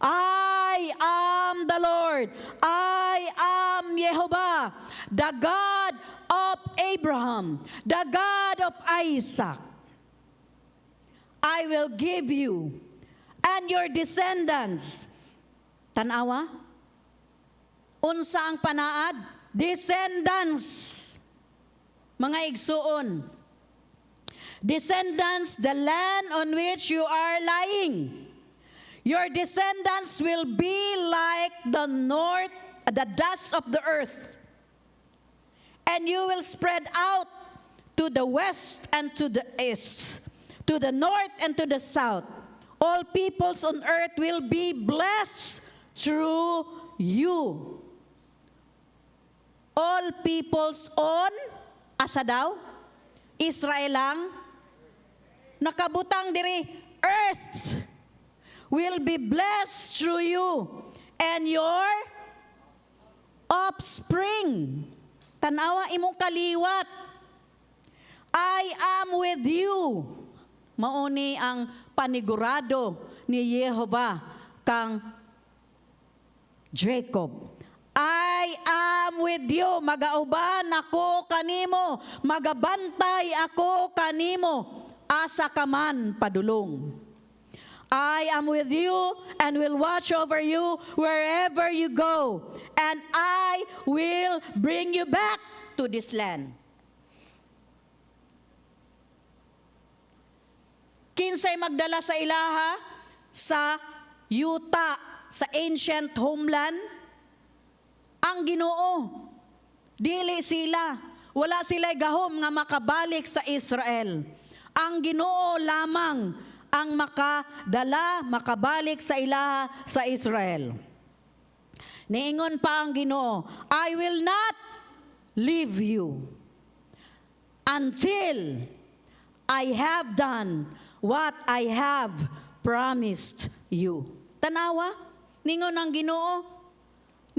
A: I am the Lord. I am Jehovah, the God of Abraham, the God of Isaac. I will give you and your descendants. Tanawa? Unsa ang panaad? Descendants. Mga igsuon. Descendants, the land on which you are lying. Your descendants will be like the dust of the earth. And you will spread out to the west and to the east, to the north and to the south. All peoples on earth will be blessed through you. All peoples on, asa daw? Israel lang? Nakabutang diri, earth will be blessed through you and your offspring. Tanawa imong kaliwat. I am with you. Mauni ang panigurado ni Jehovah kang Jacob. I am with you. Magauban ako kanimo. Magabantay ako kanimo. Asa ka man padulong. I am with you and will watch over you wherever you go. And I will bring you back to this land. Kinsay magdala sa ilaha sa yuta, sa ancient homeland? Ang Ginoo. Dili sila. Wala sila gahom nga makabalik sa Israel. Ang Ginoo lamang ang makadala, makabalik sa ilaha sa Israel. Niingon pa ang Ginoo, I will not leave you until I have done what I have promised you. Tanawa, ningon ang Ginoo,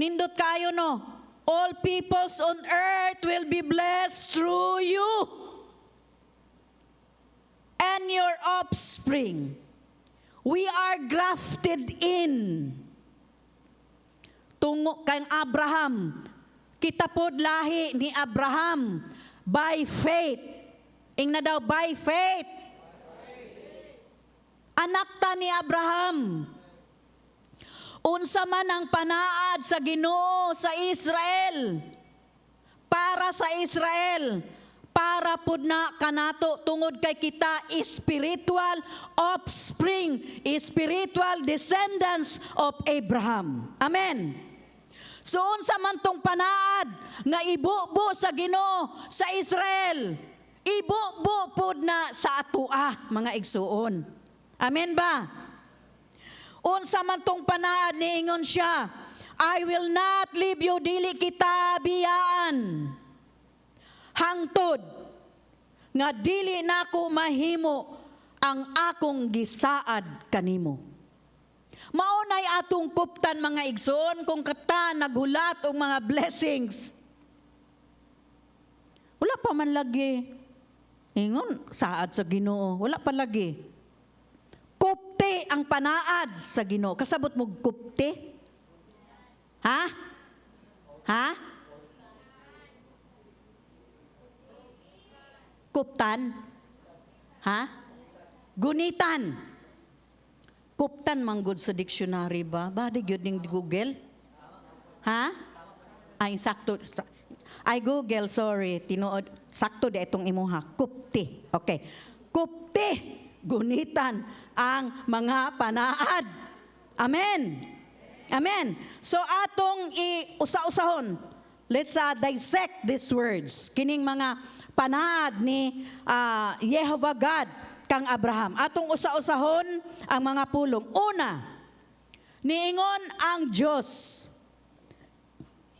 A: nindot kayo no, all peoples on earth will be blessed through you and your offspring. We are grafted in. Tungo kay Abraham, kita pod lahi ni Abraham by faith. Ingna daw by faith. Anak ta ni Abraham. Unsa man ang panaad sa Ginoo sa Israel. Para sa Israel. Para pud na kanato tungod kay kita spiritual offspring, spiritual descendants of Abraham. Amen. So unsa man tong panaad nga ibubo sa Ginoo sa Israel, ibubo pud na sa atoa mga igsuon. Amen ba? Unsa man tong panaad niingon siya, I will not leave you, dili kita biyaan. Hangtod nga dili nako mahimo ang akong gisaad kanimo. Maunay atong kuptan mga igsoon kung kata naghulat og mga blessings. Wala pa man lagi. Ingon saad sa Ginoo, wala pa lagi. Kupte ang panaad sa Ginoo. Kasabot mo kupte? Ha? Ha? Kuptan? Ha? Gunitan. Kuptan manggod sa dictionary ba? Badi gyud ning Google? Ha? Ay sakto. Ay Google, sorry. Tinuod sakto di itong imuha. Kupti. Okay. Kupti. Gunitan ang mga panaad. Amen. Amen. So atong usa-usahon. Let's dissect these words. Kining mga panaad ni Jehovah God kang Abraham. Atong usa-usahon ang mga pulong. Una, niingon ang Diyos.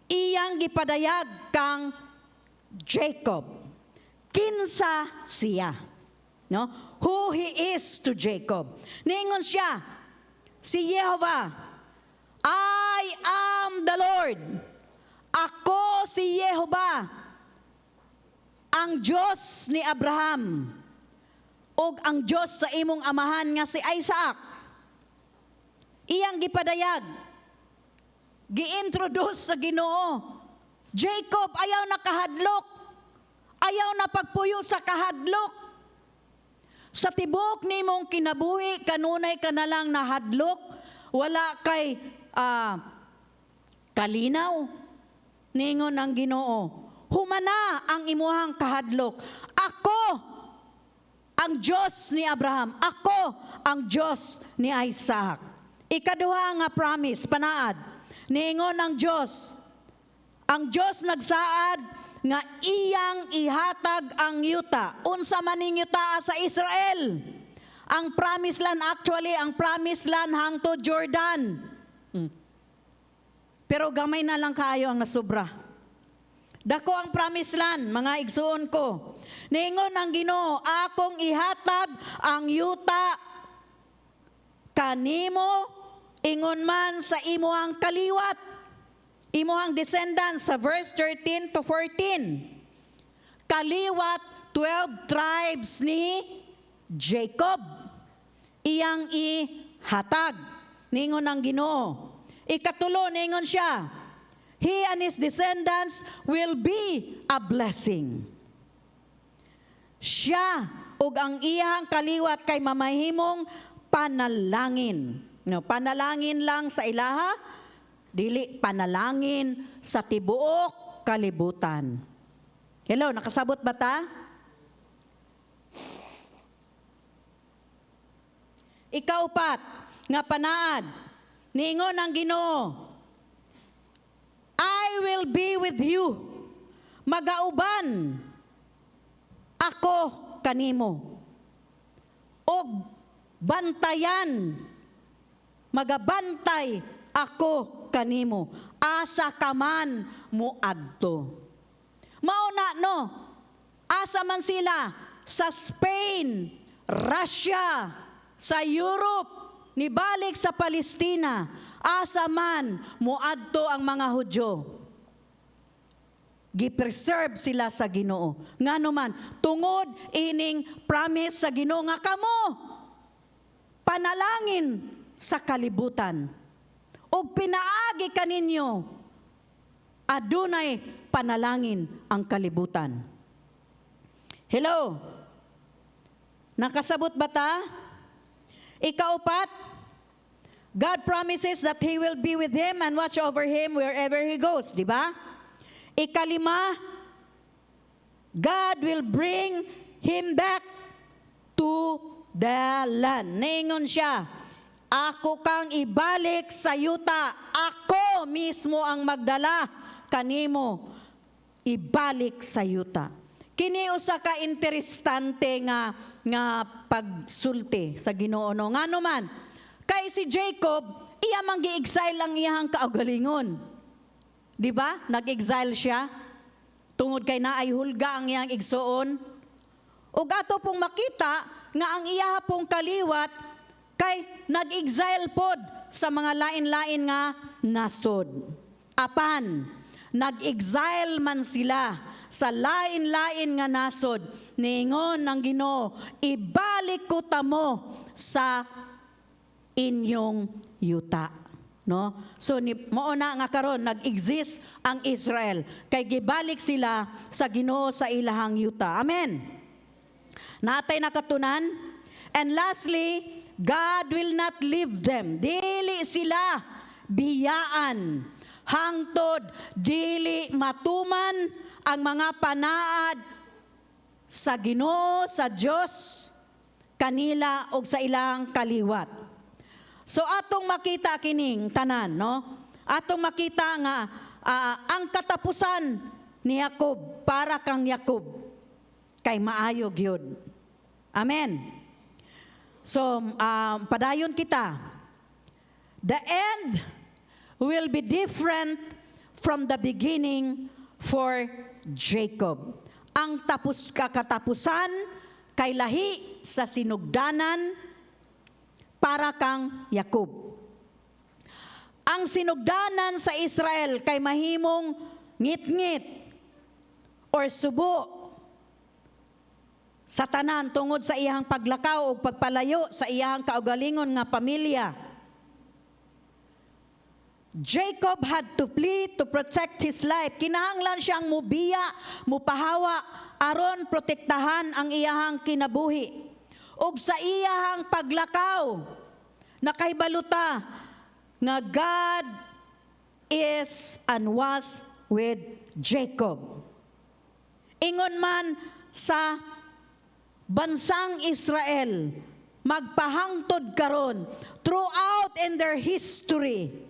A: Iyang gipadayag kang Jacob. Kinsa siya? No? Who he is to Jacob. Niingon siya, si Jehovah, I am am the Lord. Ako si Jehovah, ang Diyos ni Abraham, o ang Diyos sa imong amahan nga si Isaac. Iyang gipadayag, gi-introduce sa Ginoo. Jacob ayaw na kahadlok, ayaw na pagpuyo sa kahadlok. Sa tibok nimong kinabuhi, kanunay ka na lang nahadlok, wala kay kalinaw. Ningon ang Ginoo, humana ang imuhang kahadlok. Ako ang Diyos ni Abraham. Ako ang Diyos ni Isaac. Ikaduha nga promise, panaad. Ningon ang Diyos. Ang Diyos nagsaad nga iyang ihatag ang yuta. Unsa man ning yuta sa Israel. Ang promised land, actually, ang promised land hangtod Jordan. Pero gamay na lang kaayo ang nasobra. Dako ang promised land, mga igsuon ko. Ningon ang Ginoo, akong ihatag ang yuta kanimo, ingon man sa imuhang kaliwat, imuhang descendants, sa verse 13 to 14. Kaliwat, 12 tribes ni Jacob. Iyang ihatag, ningon ang Ginoo. Ikatulo, ningon siya, he and his descendants will be a blessing. Siya ug ang iyang kaliwat kay mamahimong panalangin. No, panalangin lang sa ilaha, dili panalangin sa tibuok kalibutan. Hello, nakasabot ba ta? Ikaupat, nga panaad, ningon ang Ginoo, I will be with you. Magauban ako kanimo. Og bantayan, magabantay ako kanimo. Asa ka man muadto. Mauna no, asa man sila sa Spain, Russia, sa Europe, nibalik sa Palestina, asa man muadto ang mga Hudyo. Gipreserve sila sa Ginoo. Ngano man, tungod ining promise sa Ginoo nga kamo panalangin sa kalibutan. Ug pinaagi kaninyo adunay panalangin ang kalibutan. Hello. Nakasabot ba ta? Ikaupat, God promises that He will be with him and watch over him wherever he goes, di ba? Ikalima, God will bring him back to the land. Ningon siya, ako kang ibalik sa yuta. Ako mismo ang magdala kanimo ibalik sa yuta. Kini usa ka interesante nga pagsulti sa Ginoo no. Ngano man, kay si Jacob, iya man gi-exile ang iyang kaugalingon. Di ba? Nag-exile siya. Tungod kay naay hulga ang iyang igsuon. Ug ato pong makita nga ang iya pong kaliwat kay nag-exile pod sa mga lain-lain nga nasod. Apan, nag-exile man sila sa lain-lain nga nasod, ningon ng Ginoo, ibalik ko tamo sa inyong yuta. No? So mao na nga karon nag-exist ang Israel kay gibalik sila sa Ginoo sa ilahang yuta. Amen. Natay nakatunan. And lastly, God will not leave them. Dili sila biyaan. Hangtod dili matuman ang mga panaad sa Ginoo, sa Dios kanila og sa ilang kaliwat. So atong makita kining tanan, no? Atong makita nga ang katapusan ni Jacob para kang Jacob kay maayo gyud. Amen. So padayon kita. The end will be different from the beginning for Jacob. Ang katapusan kay lahi sa sinugdanan para kang Jacob. ang sinugdanan sa Israel kay mahimong ngit-ngit or subo sa tanan tungod sa iyang paglakaw o pagpalayo sa iyang kaugalingon nga pamilya. Jacob had to flee to protect his life. Kinahanglan siyang mubiya, mupahawa, aron protektahan ang iyahang kinabuhi. Ug sa iyahang paglakaw, nakaibaluta nga God is and was with Jacob. Ingon man sa bansang Israel, magpahangtod karon, throughout in their history,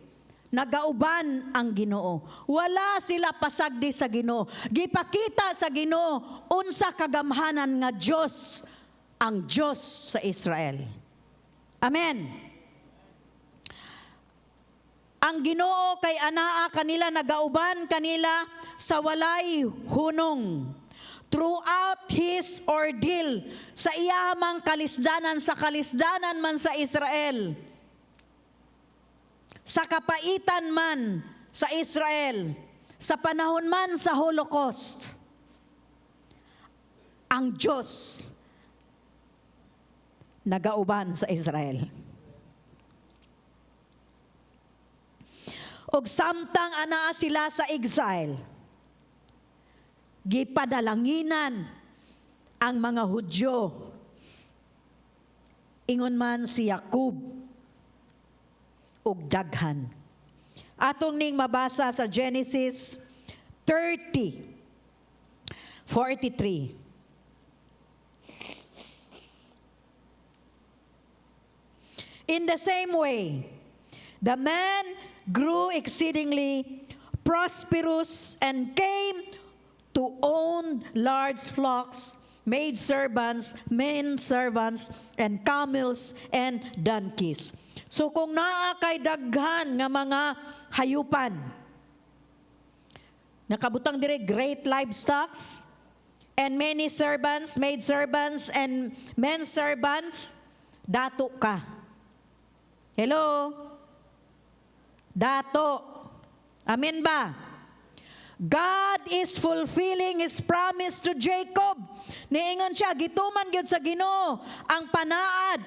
A: nagauban ang Ginoo. Wala sila pasagdi sa Ginoo. Gipakita sa Ginoo unsa kagamhanan nga Dios ang Dios sa Israel. Amen. Ang Ginoo kay anaa kanila nagauban kanila sa walay hunong. Throughout his ordeal sa iyamang kalisdanan, sa kalisdanan man sa Israel, sa kapaitan man sa Israel, sa panahon man sa Holocaust, ang Diyos nagauban sa Israel. Og samtang anaa sila sa exile, gipadalanginan ang mga Hudyo. Ingon man si Jacob ug daghan. Atong ning mabasa sa Genesis 30:43. In the same way, the man grew exceedingly prosperous and came to own large flocks, maidservants, men servants, and camels and donkeys. So kung naa kay daghan nga mga hayupan, nakabutang dire great livestock, and many servants, maidservants, and men servants, dato ka. Hello? Dato. Amen ba? God is fulfilling His promise to Jacob. Niingon siya, gituman gyud sa Ginoo ang panaad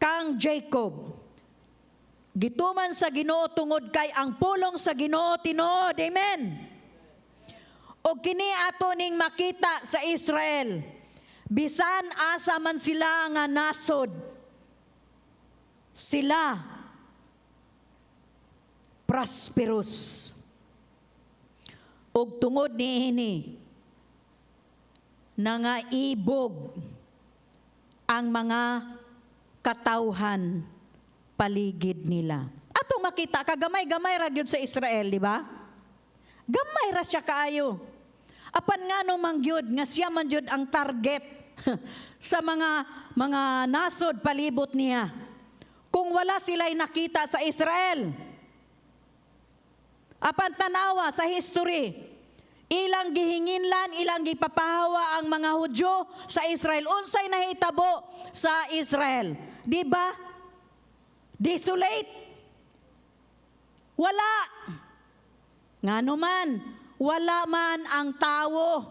A: kang Jacob. Gituman sa Ginoo tungod kay ang pulong sa Ginoo tinuod. Amen. O kini ato ning makita sa Israel, bisan asa man sila nga nasod, sila prosperous. Og tungod niini, nangaibog ang mga katawhan paligid nila. Atong makita, kagamay-gamay ra gyud sa Israel, di ba? Gamay ra siya kaayo. Apan ngano man gyud nga siya man gyud ang target sa mga nasod palibot niya. Kung wala sila'y nakita sa Israel, apan tanawa sa history, ilang gihinginlan, ilang gipapahawa ang mga Hudyo sa Israel. Unsay nahitabo sa Israel? Di ba? Desolate. Wala. Ngano man, wala man ang tawo.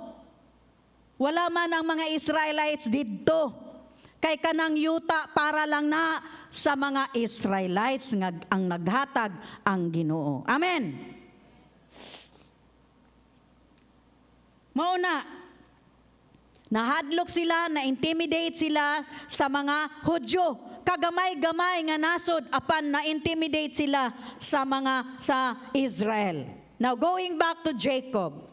A: Wala man ang mga Israelites didto. Kay kanang yuta para lang na sa mga Israelites nga ang naghatag ang Ginoo. Amen. Mauna, nahadlok sila, na-intimidate sila sa mga Hudyo. Kagamay-gamay nga nasod, apan na-intimidate sila sa Israel. Now, going back to Jacob.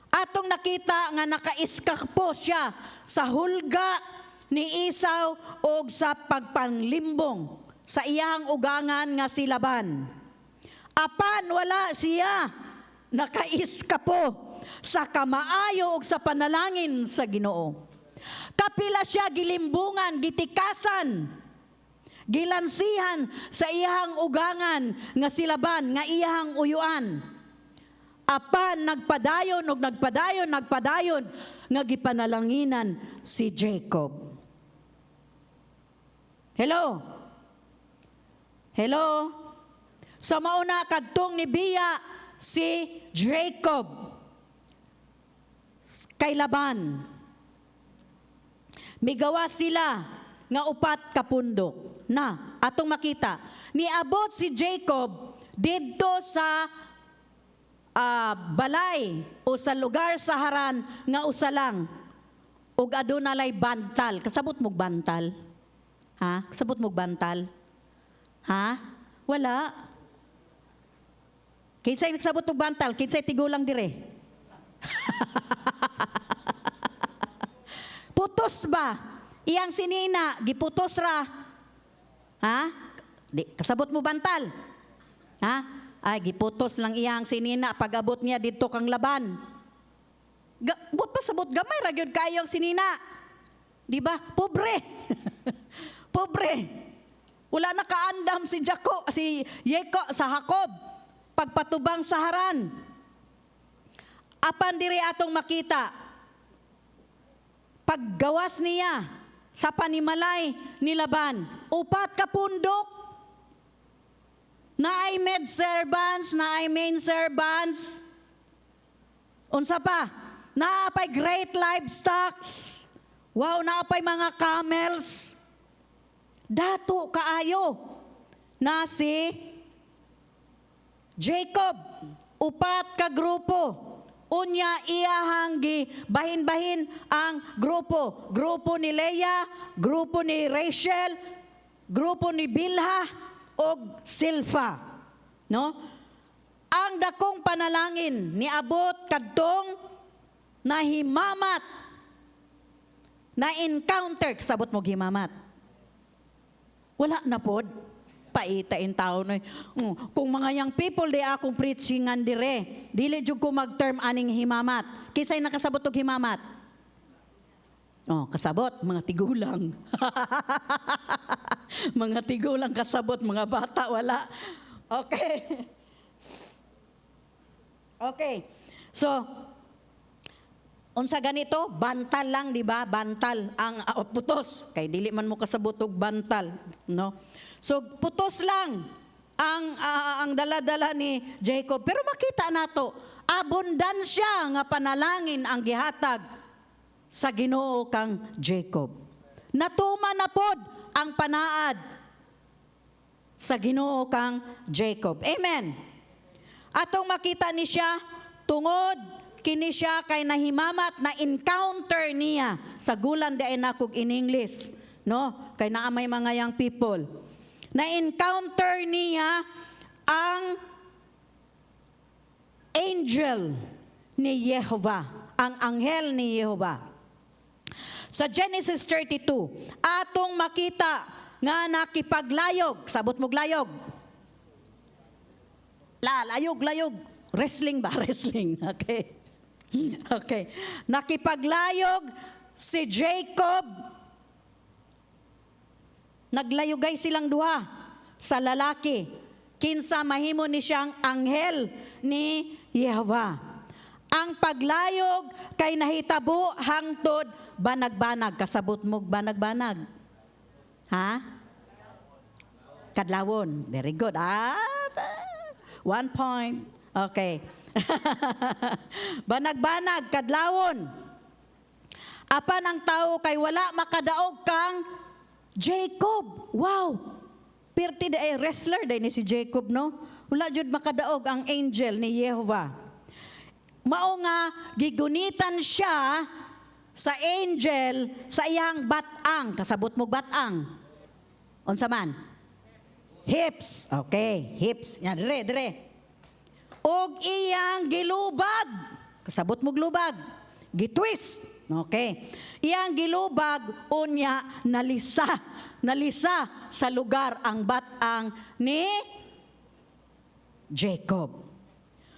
A: Atong nakita nga nakaiskakpo siya sa hulga ni Esau o sa pagpanlimbong sa iyang ugangan nga si Laban. Apan wala siya nakaiskapo sa kamaayo ug sa panalangin sa Ginoo. Kapila siya gilimbungan, gitikasan, gilansihan sa iyang ugangan nga si Laban, nga iyang uyuan. Apan nagpadayon nga gipanalanginan si Jacob. Hello? Hello? Sa mauna kadtong ni Biya si Jacob kay Laban. Migawa sila nga upat ka pundok. Na, atong makita, niabot si Jacob didto sa balay o sa lugar sa Haran nga usa lang ug adunay bantal. Kasabot mog bantal? Ha? Kasabot mog bantal? Ha? Wala. Kinsay nagsabot og bantal? Kinsay tigulang dire? Putos ba? Iyang sinina, giputos ra. Ha? Di, kasabot mo bantal? Ha? Ay, giputos lang iyang sinina pag-abot niya dito kang Laban. But pasabot gamay ra gyud kayo ang sinina. Di ba? Pobre. Pobre. Wala na kaandam si Jacob sa Jacob pagpatubang sa Haran. Apan diri atong makita paggawas niya sa panimalay ni Laban, upat ka pundok, na ay maid servants, na ay main servants, unsa pa, naapay great livestock, wow, naapay mga camels, dato kaayo, na si Jacob, upat ka grupo. Unya iyahang bahin-bahin ang grupo. Grupo ni Leah, grupo ni Rachel, grupo ni Bilha o Silfa. No? Ang dakong panalangin ni abot kadtong nahimamat na encounter. Sabot mo himamat. Wala na pod. Paitain tao na. Kung mga young people di akong preachingan dire, dili jud ko mag-term aning himamat. Kinsay nakasabot og himamat? Oh, kasabot mga tigulang. Mga tigulang kasabot, mga bata wala. Okay. Okay. So, unsa ganito? Bantal lang, di ba? Bantal ang putos. Kay dili man mo kasabot og bantal, no? So putos lang ang dala-dala ni Jacob. Pero makita nato, abundansya nga panalangin ang gihatag sa Ginoo kang Jacob. Natuma na pod ang panaad sa Ginoo kang Jacob. Amen. Atong makita ni siya tungod kini siya kay nahimamat na encounter niya sa gulan di ay nakog in English, no? Kay naa may mga young people. Na-encounter niya ang angel ni Jehovah, ang anghel ni Jehovah. Sa Genesis 32, atong makita nga nakipaglayog, sabot mo layog. Layog. Wrestling ba? Wrestling. Okay. Okay. Nakipaglayog si Jacob. Naglayugay silang duha sa lalaki. Kinsa mahimo ni siyang anghel ni Jehovah. Ang paglayog kay nahitabo hangtod banag-banag. Kasabot mo banag-banag. Ha? Kadlawon. Very good. 1 point. Okay. Banag-banag, kadlawon. Apan ang tao kay wala makadaog kang Jacob. Wow. Perti da wrestler day ni si Jacob, no? Wala jud makadaog ang angel ni Jehovah. Mao nga gigunitan siya sa angel sa iyang batang. Kasabot mo batang. Unsa man? Hips. Okay, hips. Yan, dire. Og iyang gilubag. Kasabot mo lubag. Gitwist. Okay. Iyang gilubag, unya nalisa sa lugar ang batang ni Jacob.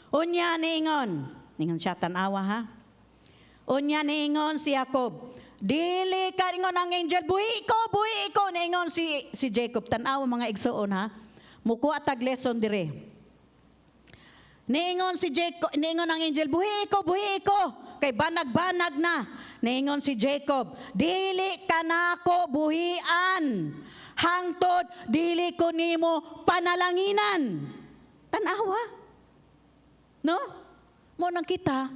A: Unya niingon siya tanawa ha. Unya niingon si Jacob, dili ka ingon ang angel, buhi ko, niingon si Jacob. Tanawa mga igsoon ha. Mukuha tag lesson dire. Niingon si Jacob, niingon ang angel, buhi ko. Kay banag-banag na. Niingon si Jacob, dili ka nako buhian. Hangtod, dili ko nimo panalanginan. Tanawa. No? Mo nang kita,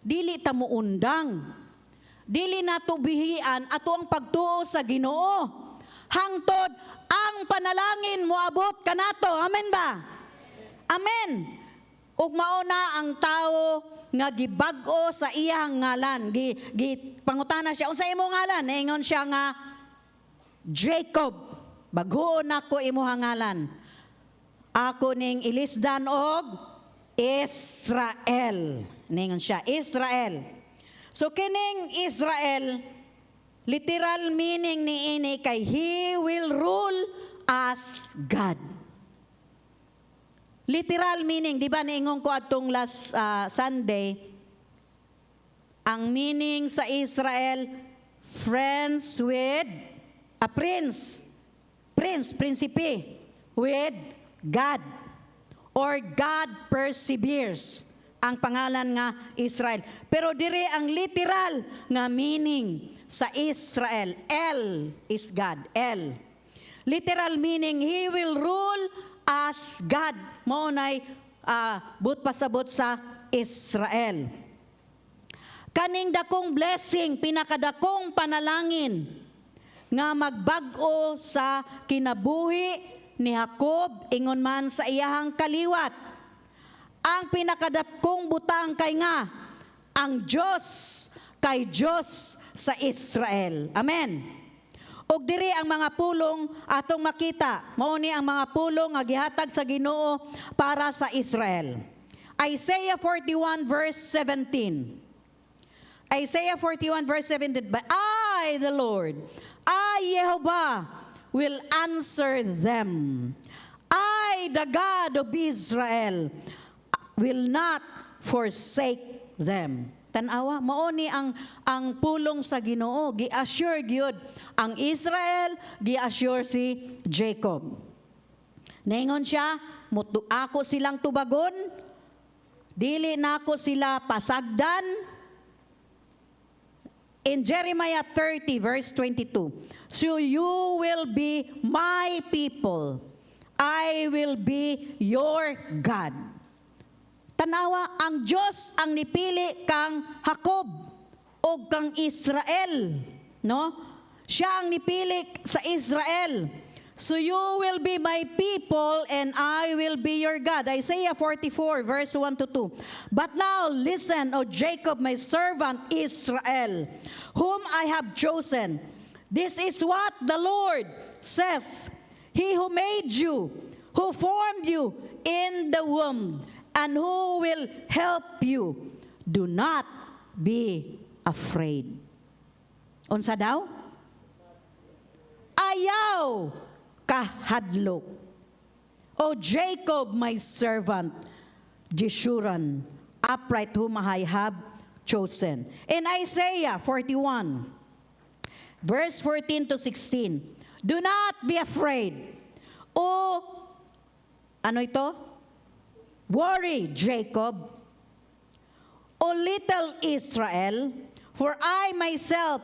A: dili ta mo undang. Dili nato bihian ato ang pagtuo sa Ginoo. Hangtod ang panalangin moabot kanato. Amen ba? Amen. Ug mao na ang tawo nga gibag-o sa iyang ngalan. Pangutana siya, unsa imong ngalan? Ingon siya nga Jacob. Baghoon ako imong ngalan. Ako ning ilisdan og Israel. Ningon siya, Israel. So kining Israel, literal meaning ni ini kay He will rule as God. Literal meaning, di ba niingon ko atong last Sunday, ang meaning sa Israel, friends with a prince, prinsipe, with God, or God perseveres, ang pangalan nga Israel. Pero dire ang literal nga meaning sa Israel, El is God, El. Literal meaning, He will rule as God. Maunay but pasabot sa Israel. Kaning dakong blessing, pinakadakong panalangin nga magbag-o sa kinabuhi ni Jacob ingon man sa iyahang kaliwat. Ang pinakadakong butang kay nga ang Diyos kay Diyos sa Israel. Amen. Og diri ang mga pulong atong makita, mao ni ang mga pulong nga gihatag sa Ginoo para sa Israel. Isaiah 41 verse 17. Isaiah 41 verse 17. But I, the Lord, I, Jehovah, will answer them. I, the God of Israel, will not forsake them. Tanawa, mao ni ang pulong sa Ginoo, gi-assure gyud ang Israel, gi-assure si Jacob. Naingon siya, ako silang tubagon, dili nako sila pasagdan. In Jeremiah 30 verse 22, so you will be my people, I will be your God. Tanawa, ang Diyos ang nipili kang Jacob o kang Israel. No? Siya ang nipili sa Israel. So you will be my people and I will be your God. Isaiah 44 verse 1 to 2. But now listen, O Jacob, my servant Israel, whom I have chosen. This is what the Lord says. He who made you, who formed you in the womb, and who will help you. Do not be afraid. Unsa daw? Ayaw kahadlok. O Jacob, my servant, Jeshurun, upright whom I have chosen. In Isaiah 41, verse 14 to 16, do not be afraid. O, ano ito? Worry, Jacob, O little Israel, for I myself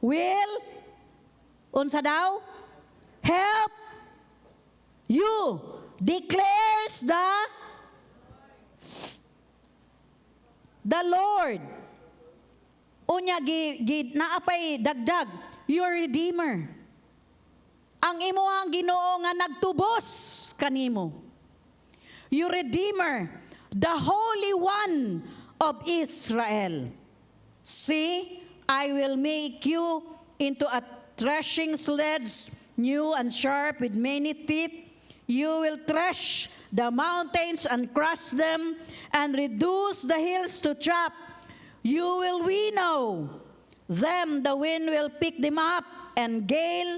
A: will, unsa daw? Help you, declares the Lord. Unya, naapay dagdag, your Redeemer. Ang imuhang Ginoo nga nagtubos kanimo. Your Redeemer, the Holy One of Israel. See, I will make you into a threshing sledge, new and sharp with many teeth. You will thresh the mountains and crush them, and reduce the hills to chaff. You will winnow them, the wind will pick them up, and gale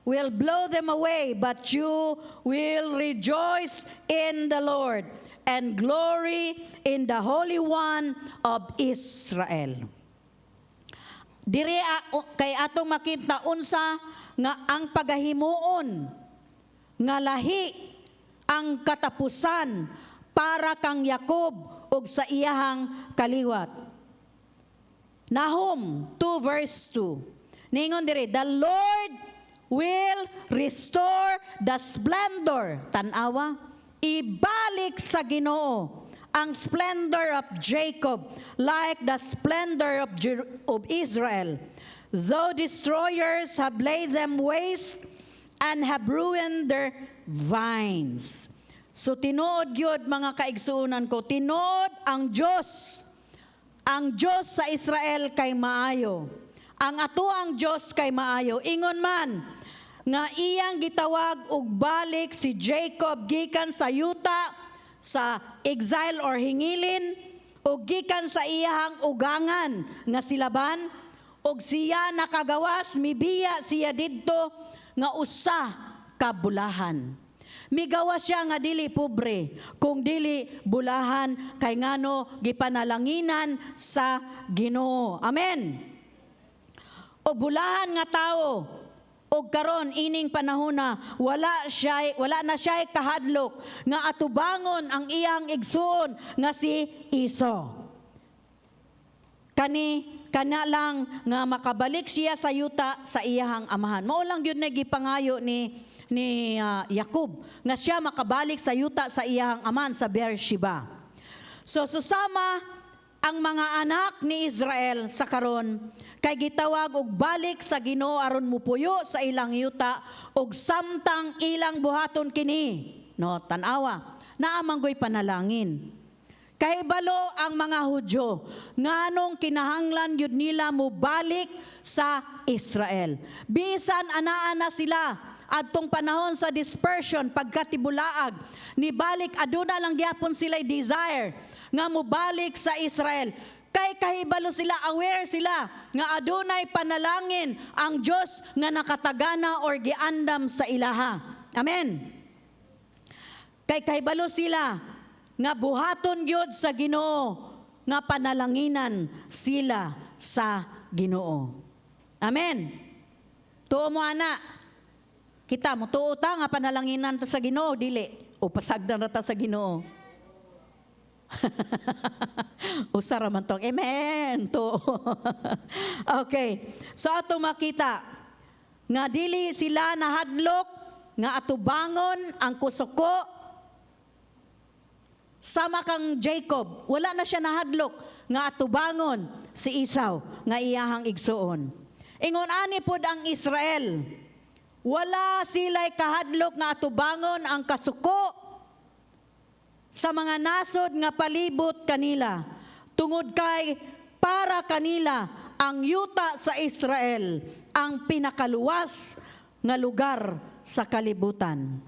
A: will blow them away, but you will rejoice in the Lord and glory in the Holy One of Israel. Diri kay atong makita unsa nga ang pagahimuon nga lahi ang katapusan para kang Yakob ug sa iyahang kaliwat. Nahum 2 verse 2. Ningon diri, the Lord will restore the splendor, tanawa, ibalik sa Ginoo ang splendor of Jacob like the splendor of Israel. Though destroyers have laid them waste and have ruined their vines. So tinuod yun mga kaigsuunan ko, tinuod ang Diyos sa Israel kay maayo. Ang atuang Diyos kay maayo. Ingon man, nga iyang gitawag og balik si Jacob gikan sa yuta, sa exile or hingilin, o gikan sa iyang ugangan nga silaban, og siya nakagawas, mibiya siya didto nga usa ka bulahan. Migawa siya nga dili pobre, kung dili bulahan kay ngano gipanalanginan sa Ginoo. Amen. O bulahan nga tao, og karon ining panahona wala na siya kahadlok nga atubangon ang iyang igsuon nga si Esau. Kana lang nga makabalik siya sa yuta sa iyahang amahan. Mao lang gyud na gipangayo ni Jacob nga siya makabalik sa yuta sa iyahang amahan sa Beersheba. So susama ang mga anak ni Israel sa karon kay gitawag og balik sa Ginoo aron mupuyo sa ilang yuta og samtang ilang buhaton kini. No, tan-awa, naa manggoy panalangin. Kay balo ang mga Hudyo nganong kinahanglan yun nila mo balik sa Israel. Bisan anaa na sila adtong panahon sa dispersion pagkatibulaag ni balik aduna lang gyapon sila desire nga mo balik sa Israel. Kay kahibalo sila, aware sila nga adunay panalangin ang Diyos nga nakatagana or giandam sa ilaha. Amen. Kay kahibalo sila nga buhaton gyud sa Ginoo nga panalanginan sila sa Ginoo. Amen. Tuo mo ana. Kita mo tuo ta nga panalanginan ta sa Ginoo dili o pasagdan ra ta sa Ginoo. Usara man tong amen to. Okay. So ato makita nga dili sila nahadlok nga atubangon ang kusuko sama kang Jacob. Wala na siya nahadlok nga atubangon si Esau nga iyahang igsuon. Ingon ani pod ang Israel. Wala sila'y kahadlok nga atubangon ang kasuko sa mga nasod nga palibot kanila, tungod kay para kanila ang yuta sa Israel, ang pinakaluwas nga lugar sa kalibutan.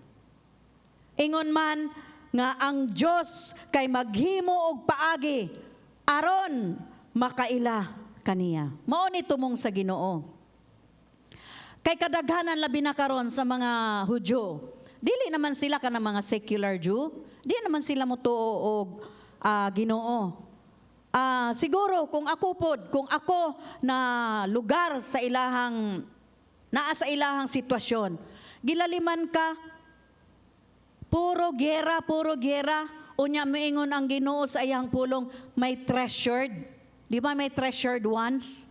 A: Ingon man nga ang Diyos kay maghimo og paagi aron makaila kaniya. Mao ni tumong sa Ginoo. Kay kadaghanan labi na karon sa mga Hudyo, dili naman sila kanang mga secular Jew. Di naman sila mutuo og Ginoo. Siguro kung ako na lugar sa ilahang naa sa ilahang sitwasyon, gilaliman ka puro gera, unya moingon ang Ginoo sa iyang pulong may treasured. Di ba may treasured ones?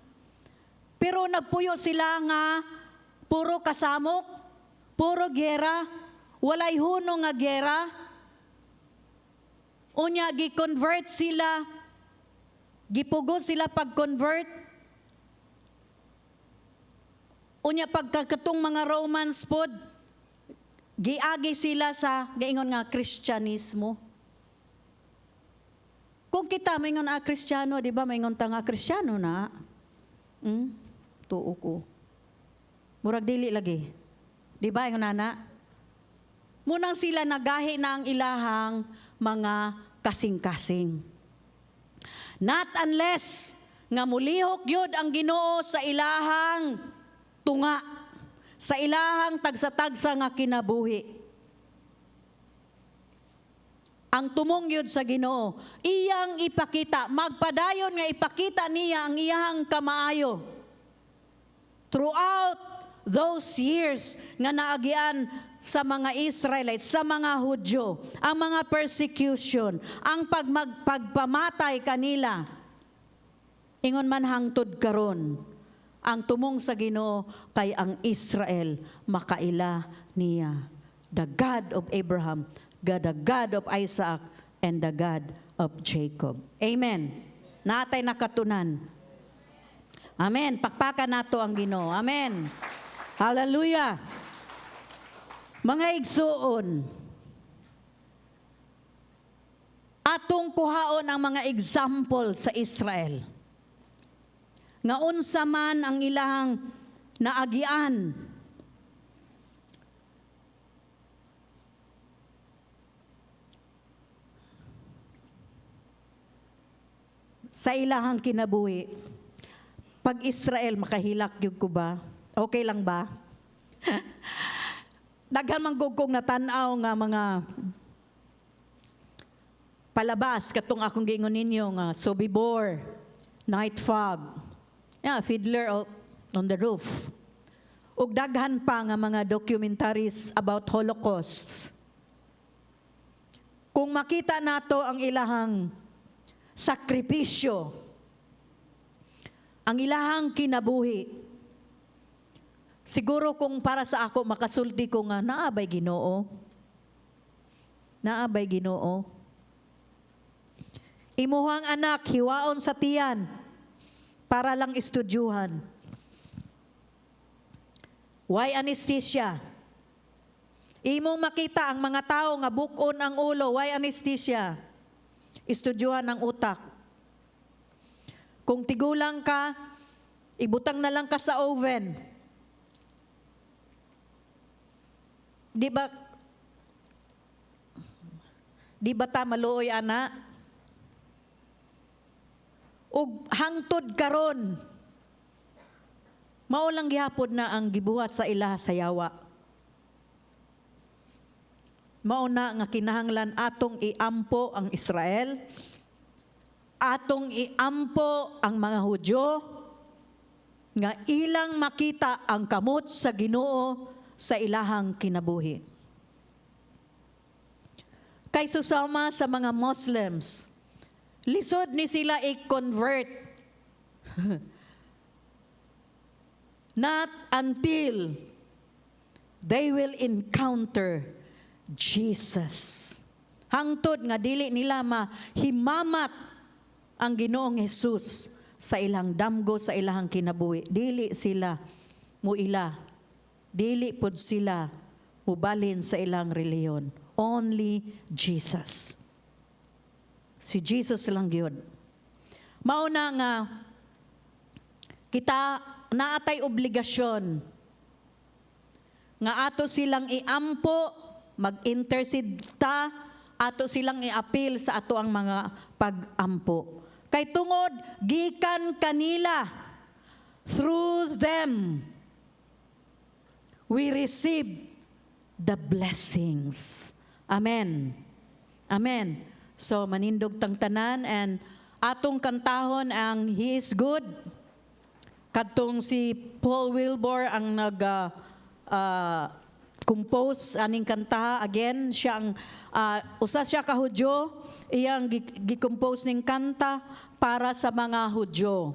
A: Pero nagpuyo sila nga puro kasamok, puro gera, walay hunong nga gera. Unya, gi-convert sila, gipugod sila pag-convert. Unya, pagkakatong mga Romans pod, giagi sila sa, gaingon nga, Kristyanismo. Kung kita, maingon Kristiyano, di ba, maingon ta nga Kristiyano na, tuo ko. Murag dili lagi. Di ba, yung nana? Munang sila nagahi na ang ilahang mga kasing-kasing. Not unless nga mulihok yun ang Ginoo sa ilahang tunga, sa ilahang tagsa-tagsa nga kinabuhi. Ang tumong yun sa Ginoo, iyang ipakita, magpadayon nga ipakita niya ang iyang kamaayo. Throughout those years nga naagian sa mga Israelites, sa mga Hudyo, ang mga persecution, ang pagpamatay kanila, ingon man hangtod karon, ang tumong sa Ginoo kay ang Israel makaila niya. The God of Abraham, God, the God of Isaac, and the God of Jacob. Amen. Natay nakatunan. Amen. Pakpakan nato ang Ginoo. Amen. Hallelujah. Mga igsuon, atong kuhaon ang mga example sa Israel. Nga unsa man ang ilahang naagian. Sa ilahang kinabuhi. Pag Israel, makahilak yun ko ba? Okay lang ba? Daghan man gugkong natanaw nga mga palabas, katong akong giingon ninyo nga Sobibor, Night Fog, Fiddler on the Roof. Ug daghan pa nga mga documentaries about Holocaust. Kung makita nato ang ilahang sakripisyo, ang ilahang kinabuhi, siguro kung para sa ako, makasulti ko nga, naabay Ginoo. Naabay Ginoo. Imuhang anak, hiwaon sa tiyan, para lang estudyuhan. Why anesthesia? Imong makita ang mga tao nga bukon ang ulo, why anesthesia? Estudyuhan ang utak. Kung tigulang ka, ibutang na lang ka sa oven. Di ba ta maluoy ana? Ug hangtod karon, maulang gihapon na ang gibuhat sa ila sa yawa. Mauna nga kinahanglan atong iampo ang Israel, atong iampo ang mga Hudyo, nga ilang makita ang kamot sa Ginoo sa ilahang kinabuhi. Kay susama sa mga Muslims, lisod ni sila i-convert. Not until they will encounter Jesus. Hangtod nga dili nila mahimamat ang Ginoong Hesus sa ilang damgo, sa ilang kinabuhi. Dili sila muila. Dili pud sila mubalin sa ilang reliyon. Only Jesus. Si Jesus lang gyud. Mauna nga kita naatay obligasyon nga ato silang iampo, mag-intercede ta, ato silang i-appeal sa ato ang mga pag-ampo. Kay tungod, gikan kanila, through them, we receive the blessings. Amen. Amen. So, manindog tang tanan, and atong kantahon ang He is Good. Katong si Paul Wilbur ang compose aning kanta. Again, siya ang usa siya ka Hudyo, iyang gi-compose ning kanta para sa mga Hudyo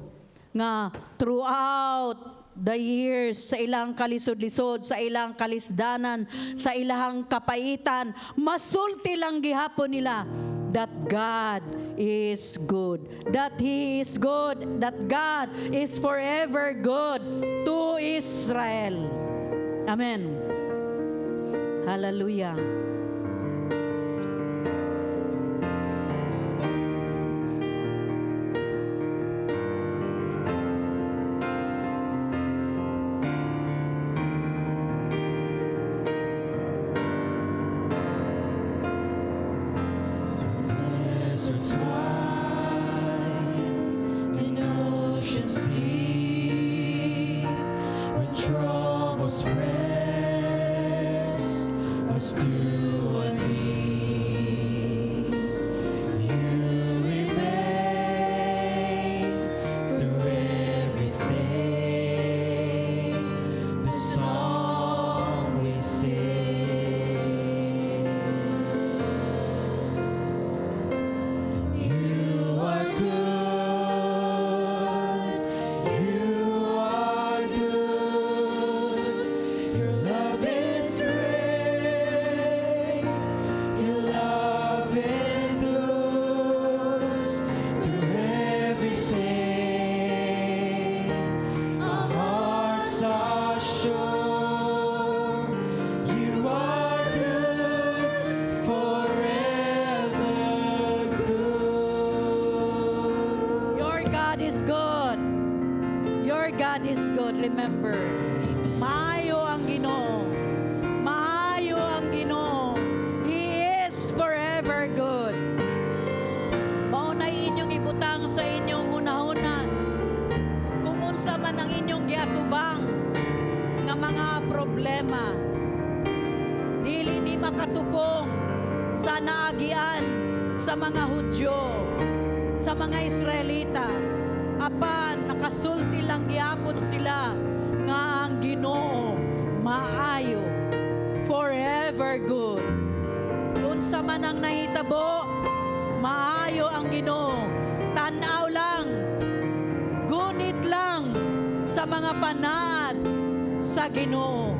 A: nga throughout the years, sa ilang kalisod-lisod, sa ilang kalisdanan, sa ilang kapaitan, masulti lang gihapon nila that God is good, that He is good, that God is forever good to Israel. Amen. Hallelujah. God is good. Remember, maayo ang Ginoo. Maayo ang Ginoo. He is forever good. Maunay inyong ibutang sa inyong una-una kung unsa man ang inyong giatubang nga mga problema. Dili ni makatupong sa naagian sa mga Hudyo, sa mga Israelita. Apan nakasulti lang gyapon sila nga ang Ginoo maayo, forever good. Unsa man ang nahitabo, maayo ang Ginoo. Tan-aw lang, gunit lang sa mga panaad sa Ginoo.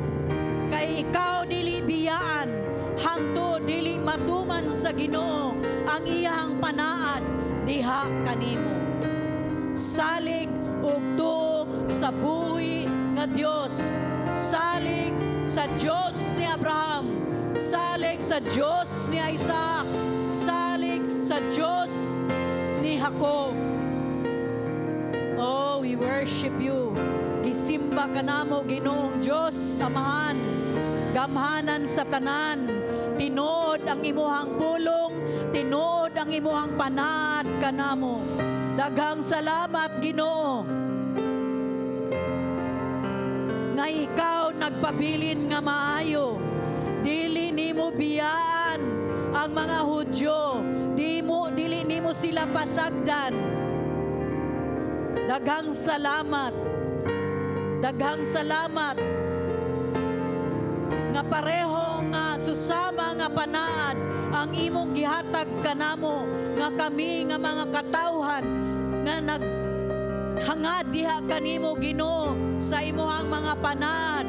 A: Kay ikaw dili biyaan, hangtod dili matuman sa Ginoo ang iyang panaad diha kanimo. Salig ug tuo sa buhi nga Dios, salig sa Dios ni Abraham, salig sa Dios ni Isaac, salig sa Dios ni Jacob. Oh, we worship you. Gisimba ka namo Ginoong Dios Amahan, gamhanan sa tanan. Tinuod ang imuhang pulong, tinuod ang imuhang panaad kanamo. Daghang salamat Ginoo nga ikaw nagpabilin nga maayo. Dili nimo biyaan ang mga Hudyo, dili nimo sila pasagdan. Daghang salamat, daghang salamat nga pareho nga susama nga panaad ang imong gihatag kanamo, nga kami nga mga katawhan nga naghangad diha kanimo Ginoo sa imuhang mga panaad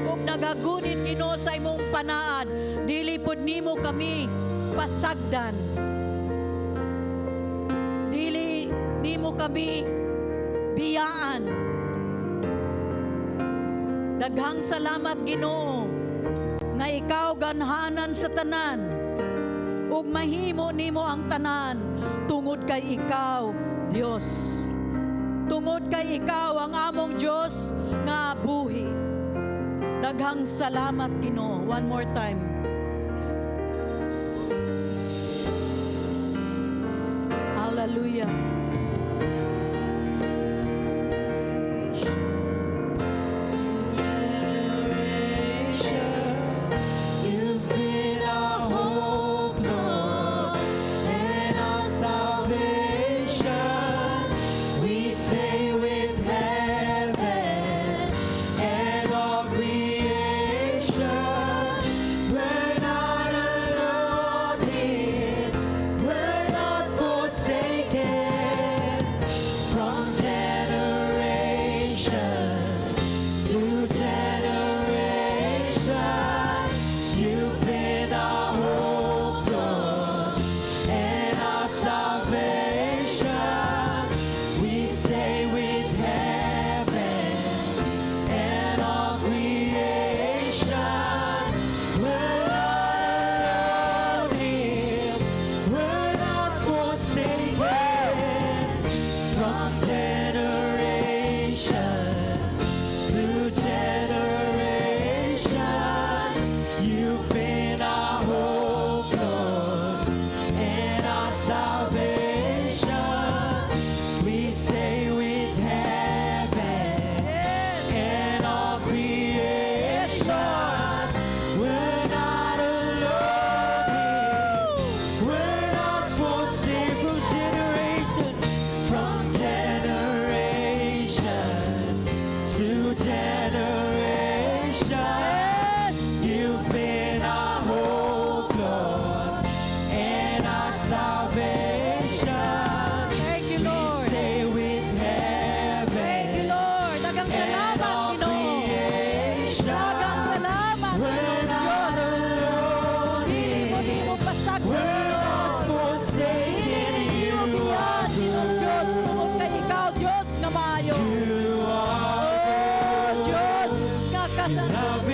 A: ug nagagunit Ginoo sa imong panaad. Dili pud nimo kami pasagdan, dili nimo kami biyaan. Daghang salamat Ginoo nga ikaw ganhanan sa tanan ug mahimo nimo ang tanan tungod kay ikaw Dios, tungod kay ikaw ang among Dios nga buhi. Daghang salamat Ginoo. One more time. Hallelujah.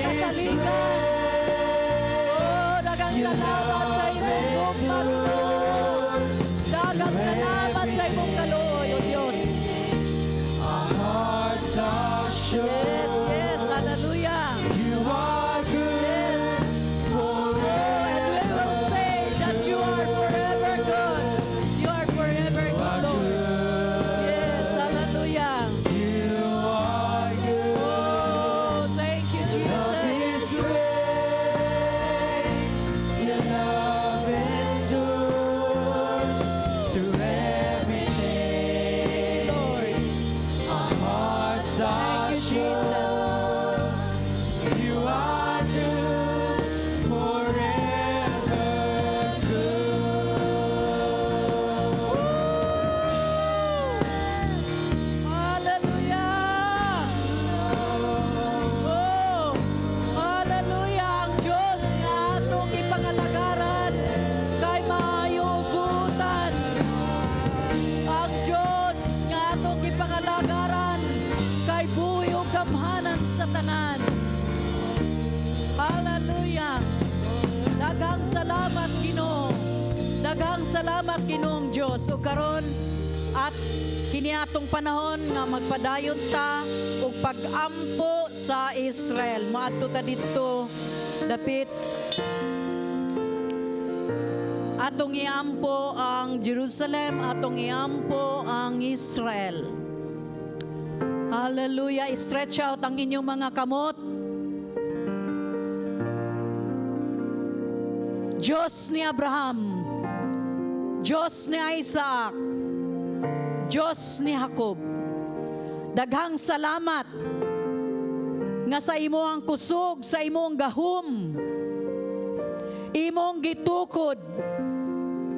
A: Kasaligan. Oh, dagang salamat sa imong pagtuon. Dagang salamat sa imong kaluoy, O Diyos.
B: Our hearts
A: Yes, yes, hallelujah.
B: You are good forever.
A: And we will say that you are forever good. You are forever good, Lord. Yes, hallelujah.
B: You are good.
A: Oh, thank you, Jesus.
B: This way, your love endures through every day.
A: Lord.
B: Our hearts are
A: Thank you, Jesus.
B: You are good, forever good.
A: Hallelujah! Oh, hallelujah! Ang Diyos nga atong ipangalagaran kay maayugutan. Ang Diyos nga atong ipangalagaran kay buhi ug gamhanan sa tanan. Hallelujah! Daghang salamat, Ginoo. Daghang salamat, Ginoong Diyos. O karon at kini atong panahon nga magpadayon ta og pag-ampo sa Israel. Maadto ta didto dapit atong iampo ang Jerusalem, atong iampo ang Israel. Hallelujah. Stretch out ang inyong mga kamot. Diyos ni Abraham, Diyos ni Isaac, Diyos ni Jacob, daghang salamat nga sa imo ang kusog, sa imong gahum, imong gitukod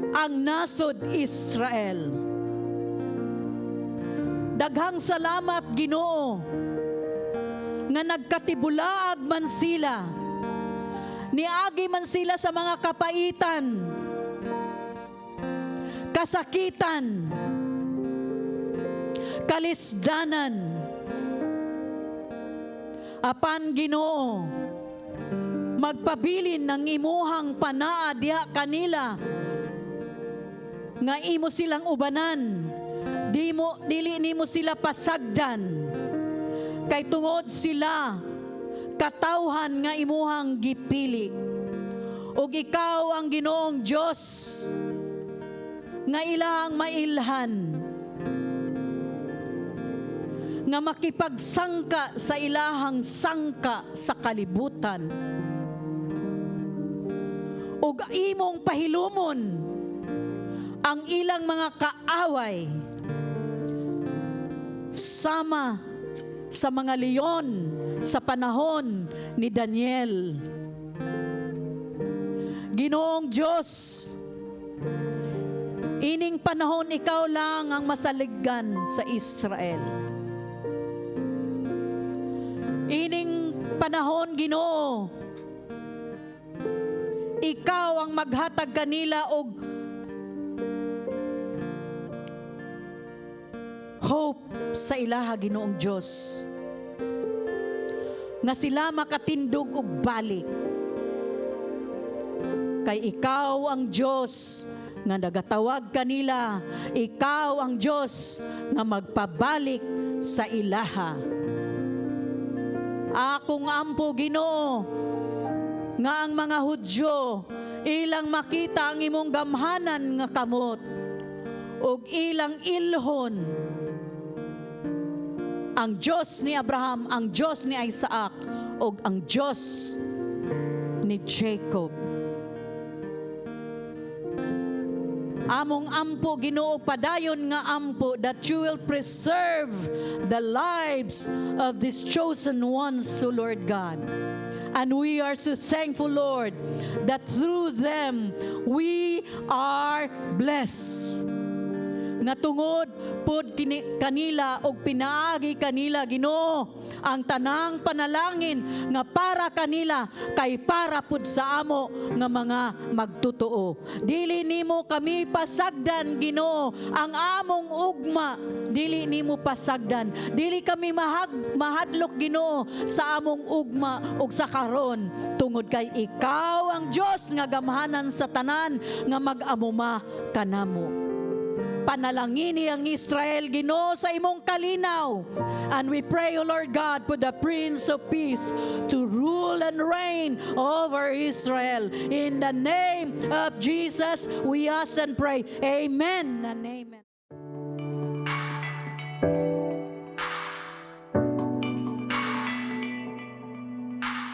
A: ang nasod Israel. Daghang salamat, Ginoo, nga nagkatibulaag man sila, niagi man sila sa mga kapaitan, kasakitan, kalisdanan. Apan, Ginoo, magpabilin ng imuhang panaa diha kanila nga imo silang ubanan, dili nimo sila pasagdan, kay tungod sila katawhan nga imuhang gipili. Ug ikaw ang Ginoong Diyos nga ilahang mailhan, nga makipagsangka sa ilahang sangka sa kalibutan. Ug imong pahilumon ang ilang mga kaaway sama sa mga leon sa panahon ni Daniel. Ginoong Diyos, ining panahon ikaw lang ang masaliggan sa Israel. Ining panahon, Ginoo, ikaw ang maghatag kanila og hope sa ilaha, Ginoong Diyos, nga sila makatindog og balik. Kay ikaw ang Diyos nga nagatawag kanila, ikaw ang Diyos nga magpabalik sa ilaha. Akong ampo, Ginoo, nga ang mga Hudyo ilang makita ang imong gamhanan nga kamot ug ilang ilhon ang Diyos ni Abraham, ang Diyos ni Isaac ug ang Diyos ni Jacob. Among ampo, Ginoo, padayon nga ampo, that you will preserve the lives of these chosen ones, O Lord God. And we are so thankful, Lord, that through them we are blessed. Natungod pod kanila og pinaagi kanila, Ginoo, ang tanang panalangin nga para kanila kay para pud sa amo nga mga magtotoo. Dili nimo kami pasagdan, Ginoo, ang among ugma, dili nimo pasagdan. Dili kami mahadlok, Ginoo, sa among ugma ug sa karon, tungod kay ikaw ang Dios nga gamhanan sa tanan nga mag-amuma kanamo. Panalangini ang Israel, Ginoo, sa imong kalinaw. And we pray, O Lord God, for the Prince of Peace to rule and reign over Israel. In the name of Jesus, we ask and pray. Amen and amen.